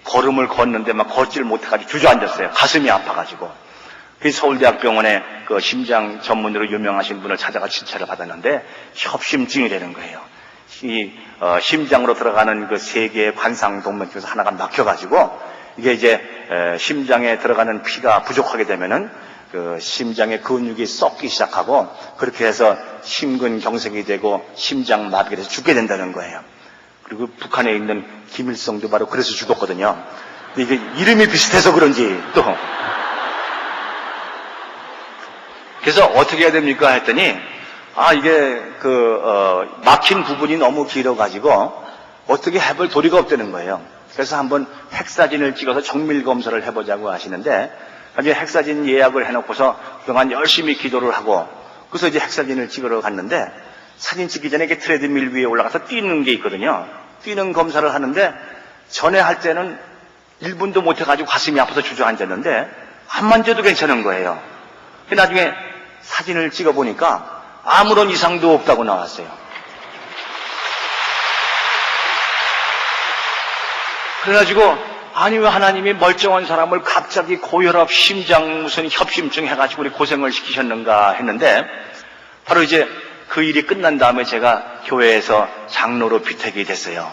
걸음을 걷는데 막 걷지를 못해가지고 주저앉았어요. 가슴이 아파가지고. 그래서 서울대학병원에 심장 전문으로 유명하신 분을 찾아가 진찰을 받았는데 협심증이 되는 거예요. 심장으로 들어가는 그 세 개의 관상동맥 중에서 하나가 막혀가지고 이게 이제 심장에 들어가는 피가 부족하게 되면은 심장의 근육이 썩기 시작하고 그렇게 해서 심근경색이 되고 심장마비가 돼서 죽게 된다는 거예요. 그리고 북한에 있는 김일성도 바로 그래서 죽었거든요. 근데 이게 이름이 비슷해서 그런지 또 그래서 어떻게 해야 됩니까? 했더니, 이게 막힌 부분이 너무 길어가지고 어떻게 해볼 도리가 없다는 거예요. 그래서 한번 핵사진을 찍어서 정밀 검사를 해보자고 하시는데, 나중에 핵사진 예약을 해놓고서 그동안 열심히 기도를 하고, 그래서 이제 핵사진을 찍으러 갔는데, 사진 찍기 전에 이게 트레드밀 위에 올라가서 뛰는 게 있거든요. 뛰는 검사를 하는데, 전에 할 때는 1분도 못 해가지고 가슴이 아파서 주저앉았는데, 한만 재도 괜찮은 거예요. 나중에 사진을 찍어보니까 아무런 이상도 없다고 나왔어요. 그래가지고 아니 왜 하나님이 멀쩡한 사람을 갑자기 고혈압, 심장 무슨 협심증 해가지고 우리 고생을 시키셨는가 했는데, 바로 이제 그 일이 끝난 다음에 제가 교회에서 장로로 피택이 됐어요.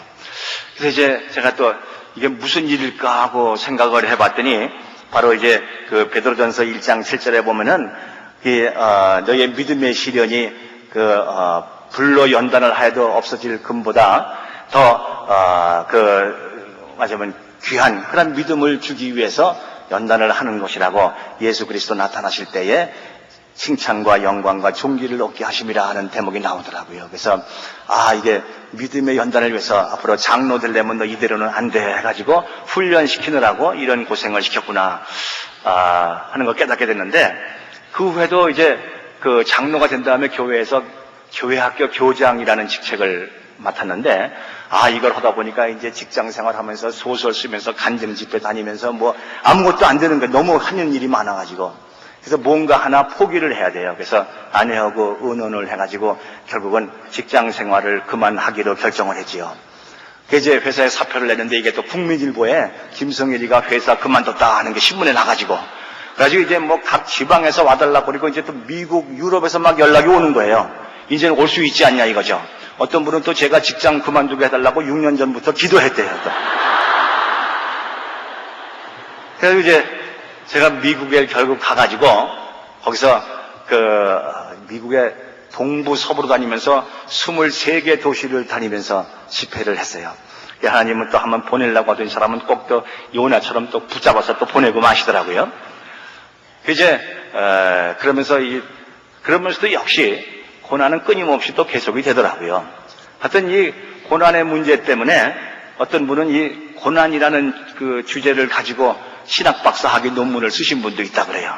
그래서 이제 제가 또 이게 무슨 일일까 하고 생각을 해봤더니, 바로 이제 그 베드로전서 1장 7절에 보면은 너희의 믿음의 시련이 불로 연단을 하여도 없어질 금보다 더 맞으면 귀한 그런 믿음을 주기 위해서 연단을 하는 것이라고, 예수 그리스도 나타나실 때에 칭찬과 영광과 존귀를 얻게 하심이라 하는 대목이 나오더라고요. 그래서 이게 믿음의 연단을 위해서 앞으로 장로 되려면 너 이대로는 안 돼 해가지고 훈련시키느라고 이런 고생을 시켰구나 하는 걸 깨닫게 됐는데, 그 후에도 이제 그 장로가 된 다음에 교회에서 교회학교 교장이라는 직책을 맡았는데, 이걸 하다 보니까 이제 직장 생활하면서 소설 쓰면서 간증 집회 다니면서 뭐 아무것도 안 되는 거예요. 너무 하는 일이 많아가지고. 그래서 뭔가 하나 포기를 해야 돼요. 그래서 아내하고 의논을 해가지고 결국은 직장 생활을 그만하기로 결정을 했지요. 이제 회사에 사표를 냈는데, 이게 또 국민일보에 김성일이가 회사 그만뒀다 하는 게 신문에 나가지고, 그래가지고 이제 뭐 각 지방에서 와달라 그러고, 이제 또 미국, 유럽에서 막 연락이 오는 거예요. 이제는 올 수 있지 않냐 이거죠. 어떤 분은 또 제가 직장 그만두게 해달라고 6년 전부터 기도했대요. 또. 그래서 이제 제가 미국에 결국 가가지고 거기서 미국의 동부 서부로 다니면서 23개 도시를 다니면서 집회를 했어요. 하나님은 또 한번 보내려고 하던 사람은 꼭 또 요나처럼 또 붙잡아서 또 보내고 마시더라고요. 이제 그러면서도 역시 고난은 끊임없이 또 계속이 되더라고요. 하여튼 이 고난의 문제 때문에 어떤 분은 이 고난이라는 그 주제를 가지고 신학박사 학위 논문을 쓰신 분도 있다 그래요.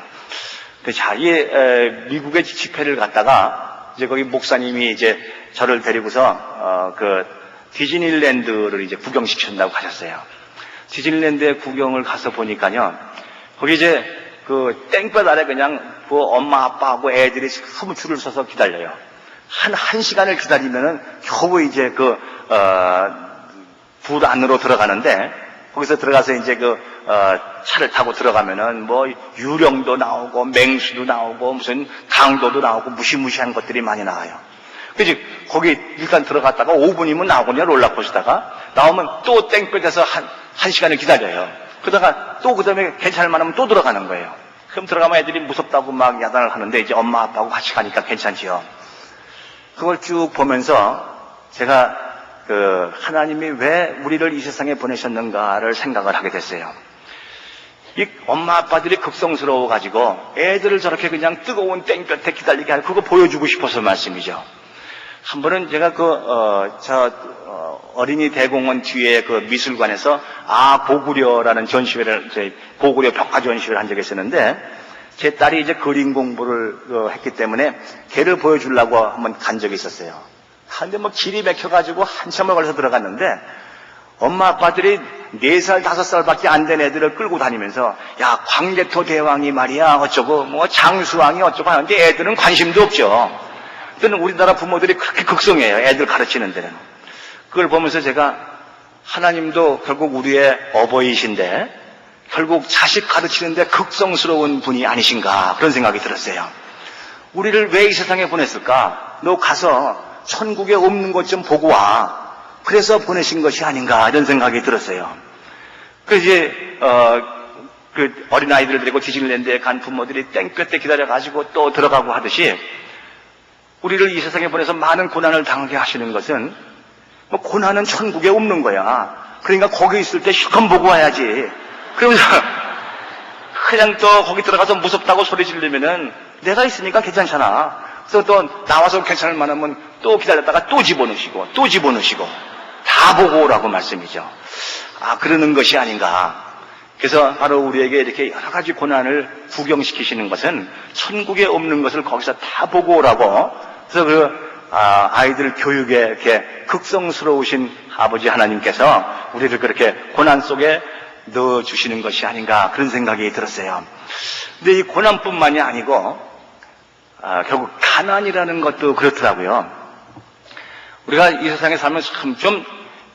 자, 미국의 집회를 갔다가 이제 거기 목사님이 이제 저를 데리고서 디즈니랜드를 이제 구경시킨다고 하셨어요. 디즈니랜드에 구경을 가서 보니까요, 거기 이제 그 땡볕 아래 그냥 그 엄마 아빠하고 애들이 너무 줄을 서서 기다려요. 한 시간을 기다리면은 겨우 이제 불 안으로 들어가는데, 거기서 들어가서 이제 차를 타고 들어가면은 뭐 유령도 나오고 맹수도 나오고 무슨 강도도 나오고 무시무시한 것들이 많이 나와요. 그래서 거기 일단 들어갔다가 5분이면 나오거든요. 롤러코스터가 나오면 또 땡볕에서 한 시간을 기다려요. 그러다가 또 그다음에 괜찮을 만하면 또 들어가는 거예요. 그럼 들어가면 애들이 무섭다고 막 야단을 하는데, 이제 엄마 아빠하고 같이 가니까 괜찮지요. 그걸 쭉 보면서 제가 하나님이 왜 우리를 이 세상에 보내셨는가를 생각을 하게 됐어요. 이 엄마 아빠들이 극성스러워 가지고 애들을 저렇게 그냥 뜨거운 땡볕에 기다리게 하고 그거 보여주고 싶어서 말씀이죠. 한 번은 제가 어린이 대공원 뒤에 그 미술관에서 고구려라는 전시회를, 고구려 벽화 전시회를 한 적이 있었는데, 제 딸이 이제 그림 공부를 했기 때문에 걔를 보여주려고 한번 간 적이 있었어요. 근데 뭐 길이 막혀가지고 한참을 걸려서 들어갔는데, 엄마 아빠들이 4살, 5살밖에 안 된 애들을 끌고 다니면서, 야, 광개토 대왕이 말이야 어쩌고, 뭐 장수왕이 어쩌고 하는데 애들은 관심도 없죠. 그때는 우리나라 부모들이 그렇게 극성해요. 애들 가르치는 데는. 그걸 보면서 제가, 하나님도 결국 우리의 어버이신데 결국 자식 가르치는데 극성스러운 분이 아니신가, 그런 생각이 들었어요. 우리를 왜 이 세상에 보냈을까? 너 가서 천국에 없는 것 좀 보고 와. 그래서 보내신 것이 아닌가, 이런 생각이 들었어요. 그래서 이제 어린아이들을 데리고 디즈니랜드에 간 부모들이 땡볕에 기다려가지고 또 들어가고 하듯이, 우리를 이 세상에 보내서 많은 고난을 당하게 하시는 것은, 뭐 고난은 천국에 없는 거야. 그러니까 거기 있을 때 실컷 보고 와야지. 그러면서 그냥 또 거기 들어가서 무섭다고 소리 지르면은 내가 있으니까 괜찮잖아. 그래서 또 나와서 괜찮을 만하면 또 기다렸다가 또 집어넣으시고 또 집어넣으시고 다 보고 오라고 말씀이죠. 그러는 것이 아닌가. 그래서 바로 우리에게 이렇게 여러 가지 고난을 구경시키시는 것은 천국에 없는 것을 거기서 다 보고 오라고. 그래서 아이들 교육에 이렇게 극성스러우신 아버지 하나님께서 우리를 그렇게 고난 속에 넣어주시는 것이 아닌가, 그런 생각이 들었어요. 근데 이 고난뿐만이 아니고 결국 가난이라는 것도 그렇더라고요. 우리가 이 세상에 살면 참 좀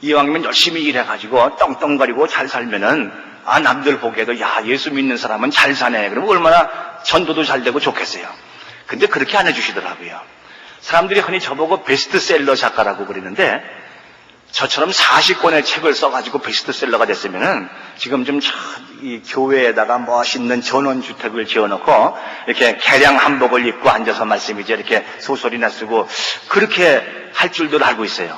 이왕이면 열심히 일해가지고 떵떵거리고 잘 살면은 남들 보기에도 야, 예수 믿는 사람은 잘 사네. 그러면 얼마나 전도도 잘 되고 좋겠어요. 근데 그렇게 안 해주시더라고요. 사람들이 흔히 저보고 베스트셀러 작가라고 그러는데, 저처럼 40권의 책을 써가지고 베스트셀러가 됐으면은 지금 좀 이 교회에다가 멋있는 전원주택을 지어놓고 이렇게 개량 한복을 입고 앉아서 말씀이죠. 이렇게 소설이나 쓰고 그렇게 할 줄도 알고 있어요.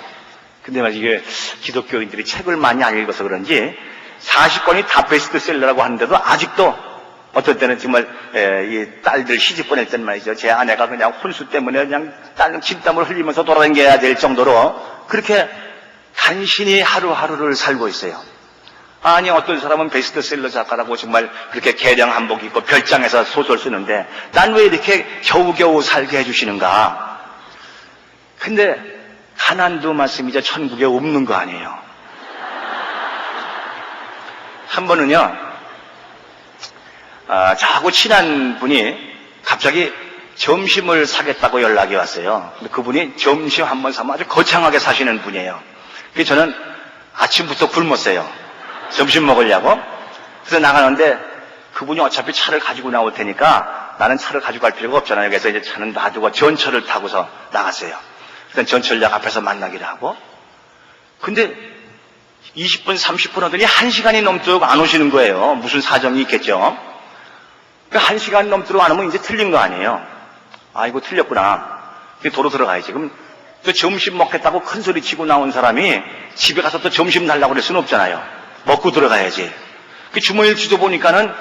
근데 말이죠, 이게 기독교인들이 책을 많이 안 읽어서 그런지 40권이 다 베스트셀러라고 하는데도 아직도 어떨 때는 정말 이 딸들 시집 보낼 때는 말이죠, 제 아내가 그냥 혼수 때문에 그냥 딸 침땀을 흘리면서 돌아다녀야 될 정도로 그렇게 간신히 하루하루를 살고 있어요. 아니, 어떤 사람은 베스트셀러 작가라고 정말 그렇게 개량 한복 입고 별장에서 소설 쓰는데 난 왜 이렇게 겨우겨우 살게 해주시는가. 근데 가난도 말씀이죠, 천국에 없는 거 아니에요. 한 번은요, 저하고 친한 분이 갑자기 점심을 사겠다고 연락이 왔어요. 근데 그분이 점심 한 번 사면 아주 거창하게 사시는 분이에요. 그래서 저는 아침부터 굶었어요. 점심 먹으려고. 그래서 나가는데 그분이 어차피 차를 가지고 나올 테니까 나는 차를 가지고 갈 필요가 없잖아요. 그래서 이제 차는 놔두고 전철을 타고서 나갔어요. 그래서 전철역 앞에서 만나기로 하고. 근데 20분, 30분 하더니 1시간이 넘도록 안 오시는 거예요. 무슨 사정이 있겠죠. 1시간 넘도록 안 오면 이제 틀린 거 아니에요. 이거 틀렸구나. 도로 들어가야지. 그럼 또 점심 먹겠다고 큰 소리 치고 나온 사람이 집에 가서 또 점심 달라고 그럴 수는 없잖아요. 먹고 들어가야지. 그 주머니를 뒤져보니까는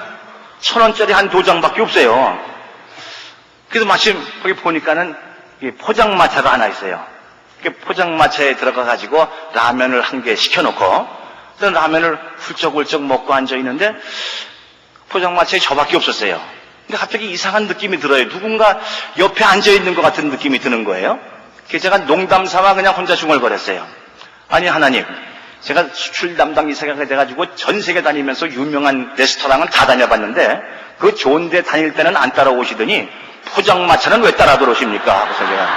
1,000원짜리 한 2장밖에 없어요. 그래서 마침 거기 보니까는 포장마차가 하나 있어요. 포장마차에 들어가가지고 라면을 한 개 시켜놓고 라면을 훌쩍훌쩍 먹고 앉아있는데 포장마차에 저밖에 없었어요. 근데 갑자기 이상한 느낌이 들어요. 누군가 옆에 앉아있는 것 같은 느낌이 드는 거예요. 그래서 제가 농담 삼아 그냥 혼자 중얼거렸어요. 아니, 하나님, 제가 수출 담당 이사가 돼가지고 전 세계 다니면서 유명한 레스토랑은 다 다녀봤는데 그 좋은 데 다닐 때는 안 따라오시더니 포장마차는 왜 따라 들어오십니까? 그래서 제가.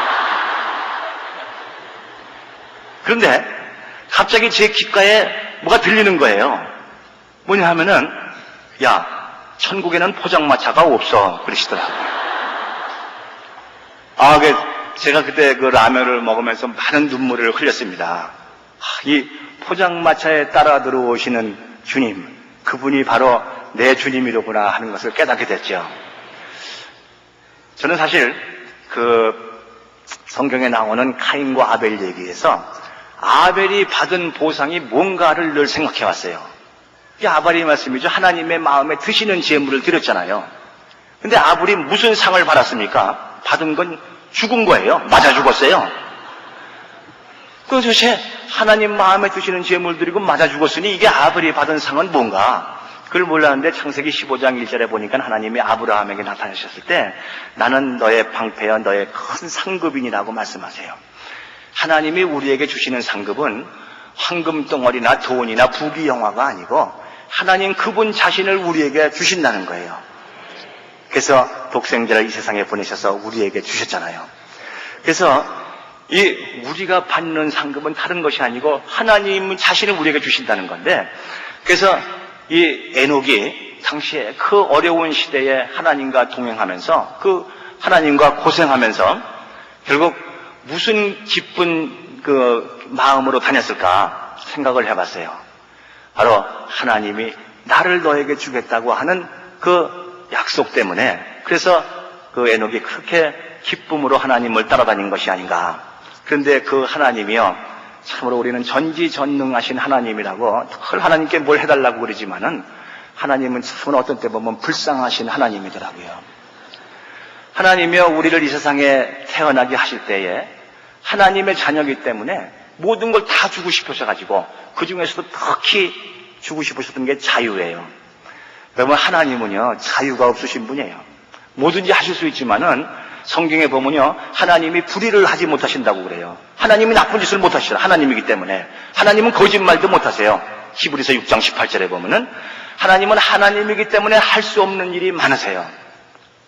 그런데 갑자기 제 귓가에 뭐가 들리는 거예요. 뭐냐 하면은, 야, 천국에는 포장마차가 없어. 그러시더라고요. 제가 그때 그 라면을 먹으면서 많은 눈물을 흘렸습니다. 이 포장마차에 따라 들어오시는 주님, 그분이 바로 내 주님이로구나 하는 것을 깨닫게 됐죠. 저는 사실 성경에 나오는 카인과 아벨 얘기에서 아벨이 받은 보상이 뭔가를 늘 생각해 왔어요. 이게 아벨의 말씀이죠. 하나님의 마음에 드시는 제물을 드렸잖아요. 근데 아벨이 무슨 상을 받았습니까? 받은 건 죽은 거예요. 맞아 죽었어요. 도대체 하나님 마음에 드시는 제물 드리고 맞아 죽었으니 이게 아벨이 받은 상은 뭔가? 그걸 몰랐는데 창세기 15장 1절에 보니까 하나님이 아브라함에게 나타나셨을 때 나는 너의 방패여 너의 큰 상급인이라고 말씀하세요. 하나님이 우리에게 주시는 상급은 황금 덩어리나 돈이나 부귀 영화가 아니고 하나님 그분 자신을 우리에게 주신다는 거예요. 그래서 독생자를 이 세상에 보내셔서 우리에게 주셨잖아요. 그래서 우리가 받는 상급은 다른 것이 아니고 하나님 자신을 우리에게 주신다는 건데, 그래서 이 에녹이 당시에 그 어려운 시대에 하나님과 동행하면서 그 하나님과 고생하면서 결국 무슨 기쁜 마음으로 다녔을까 생각을 해봤어요. 바로 하나님이 나를 너에게 주겠다고 하는 그 약속 때문에, 그래서 그 에녹이 그렇게 기쁨으로 하나님을 따라다닌 것이 아닌가. 그런데 그 하나님이요, 참으로 우리는 전지전능하신 하나님이라고 늘 하나님께 뭘 해달라고 그러지만은 하나님은 참으로 어떤 때 보면 불쌍하신 하나님이더라고요. 하나님이여 우리를 이 세상에 태어나게 하실 때에 하나님의 자녀이기 때문에 모든 걸 다 주고 싶으셔가지고 그 중에서도 특히 주고 싶으셨던 게 자유예요. 여러분, 하나님은요 자유가 없으신 분이에요. 뭐든지 하실 수 있지만은 성경에 보면요 하나님이 불의를 하지 못하신다고 그래요. 하나님이 나쁜 짓을 못하시라. 하나님이기 때문에. 하나님은 거짓말도 못하세요. 히브리서 6장 18절에 보면은 하나님은 하나님이기 때문에 할 수 없는 일이 많으세요.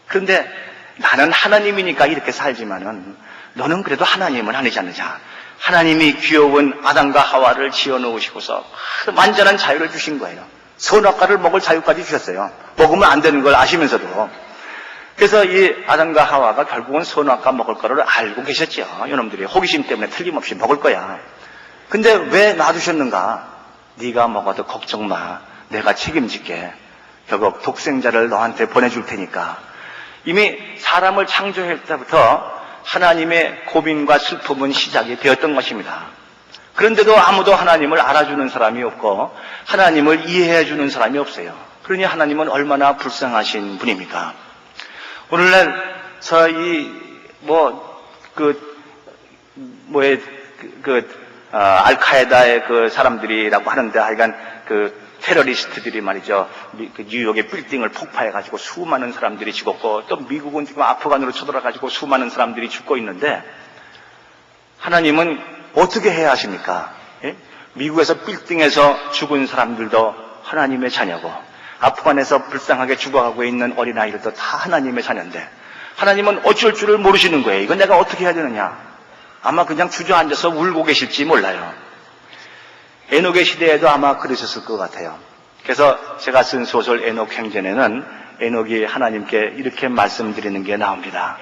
그런데 나는 하나님이니까 이렇게 살지만은 너는 그래도 하나님은 아니지 않느냐. 하나님이 귀여운 아담과 하와를 지어놓으시고서 완전한 자유를 주신 거예요. 선악과를 먹을 자유까지 주셨어요. 먹으면 안 되는 걸 아시면서도. 그래서 이 아담과 하와가 결국은 선악과 먹을 거를 알고 계셨죠. 이놈들이 호기심 때문에 틀림없이 먹을 거야. 근데 왜 놔두셨는가? 네가 먹어도 걱정 마. 내가 책임질게. 결국 독생자를 너한테 보내줄 테니까. 이미 사람을 창조할 때부터 하나님의 고민과 슬픔은 시작이 되었던 것입니다. 그런데도 아무도 하나님을 알아주는 사람이 없고 하나님을 이해해주는 사람이 없어요. 그러니 하나님은 얼마나 불쌍하신 분입니까? 오늘날 알카에다의 그 사람들이라고 하는데 하여간 그 테러리스트들이 말이죠. 그 뉴욕의 빌딩을 폭파해가지고 수많은 사람들이 죽었고 또 미국은 지금 아프간으로 쳐들어가지고 수많은 사람들이 죽고 있는데 하나님은 어떻게 해야 하십니까? 예? 미국에서 빌딩에서 죽은 사람들도 하나님의 자녀고 아프간에서 불쌍하게 죽어가고 있는 어린아이들도 다 하나님의 자녀인데 하나님은 어쩔 줄을 모르시는 거예요. 이건 내가 어떻게 해야 되느냐? 아마 그냥 주저앉아서 울고 계실지 몰라요. 에녹의 시대에도 아마 그러셨을 것 같아요. 그래서 제가 쓴 소설 에녹 행전에는 에녹이 하나님께 이렇게 말씀드리는 게 나옵니다.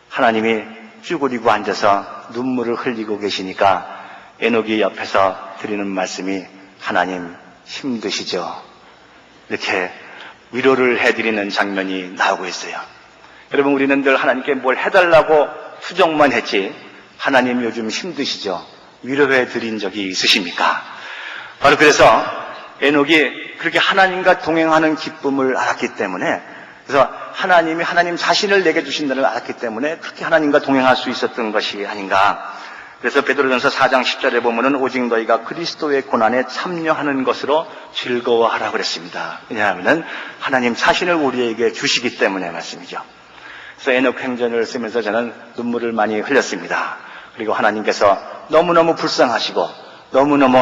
하나님이 쭈그리고 앉아서 눈물을 흘리고 계시니까 에녹이 옆에서 드리는 말씀이 하나님 힘드시죠? 이렇게 위로를 해드리는 장면이 나오고 있어요. 여러분, 우리는 늘 하나님께 뭘 해달라고 투정만 했지 하나님 요즘 힘드시죠? 위로해 드린 적이 있으십니까? 바로 그래서 에녹이 그렇게 하나님과 동행하는 기쁨을 알았기 때문에 그래서 하나님이 하나님 자신을 내게 주신다는 걸 알았기 때문에 그렇게 하나님과 동행할 수 있었던 것이 아닌가. 그래서 베드로전서 4장 10절에 보면은 오직 너희가 그리스도의 고난에 참여하는 것으로 즐거워하라 그랬습니다. 왜냐하면은 하나님 자신을 우리에게 주시기 때문에 말씀이죠. 그래서 에녹 행전을 쓰면서 저는 눈물을 많이 흘렸습니다. 그리고 하나님께서 너무너무 불쌍하시고 너무너무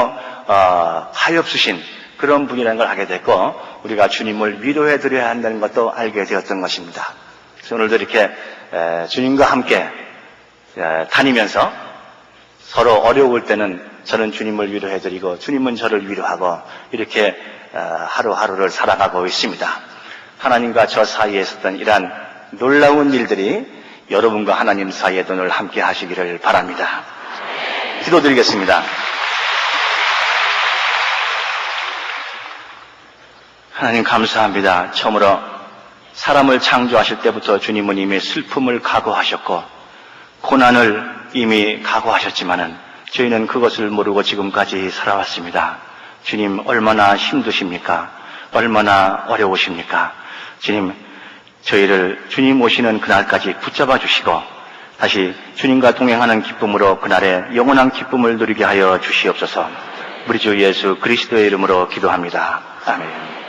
하엽수신 그런 분이라는 걸 알게 됐고 우리가 주님을 위로해 드려야 한다는 것도 알게 되었던 것입니다. 그래서 오늘도 이렇게 주님과 함께 다니면서 서로 어려울 때는 저는 주님을 위로해 드리고 주님은 저를 위로하고 이렇게 하루하루를 살아가고 있습니다. 하나님과 저 사이에 있었던 이러한 놀라운 일들이 여러분과 하나님 사이에도 늘 함께 하시기를 바랍니다. 기도드리겠습니다. 하나님 감사합니다. 처음으로 사람을 창조하실 때부터 주님은 이미 슬픔을 각오하셨고 고난을 이미 각오하셨지만은 저희는 그것을 모르고 지금까지 살아왔습니다. 주님 얼마나 힘드십니까? 얼마나 어려우십니까? 주님 저희를 주님 오시는 그날까지 붙잡아 주시고 다시 주님과 동행하는 기쁨으로 그날의 영원한 기쁨을 누리게 하여 주시옵소서. 우리 주 예수 그리스도의 이름으로 기도합니다. 아멘.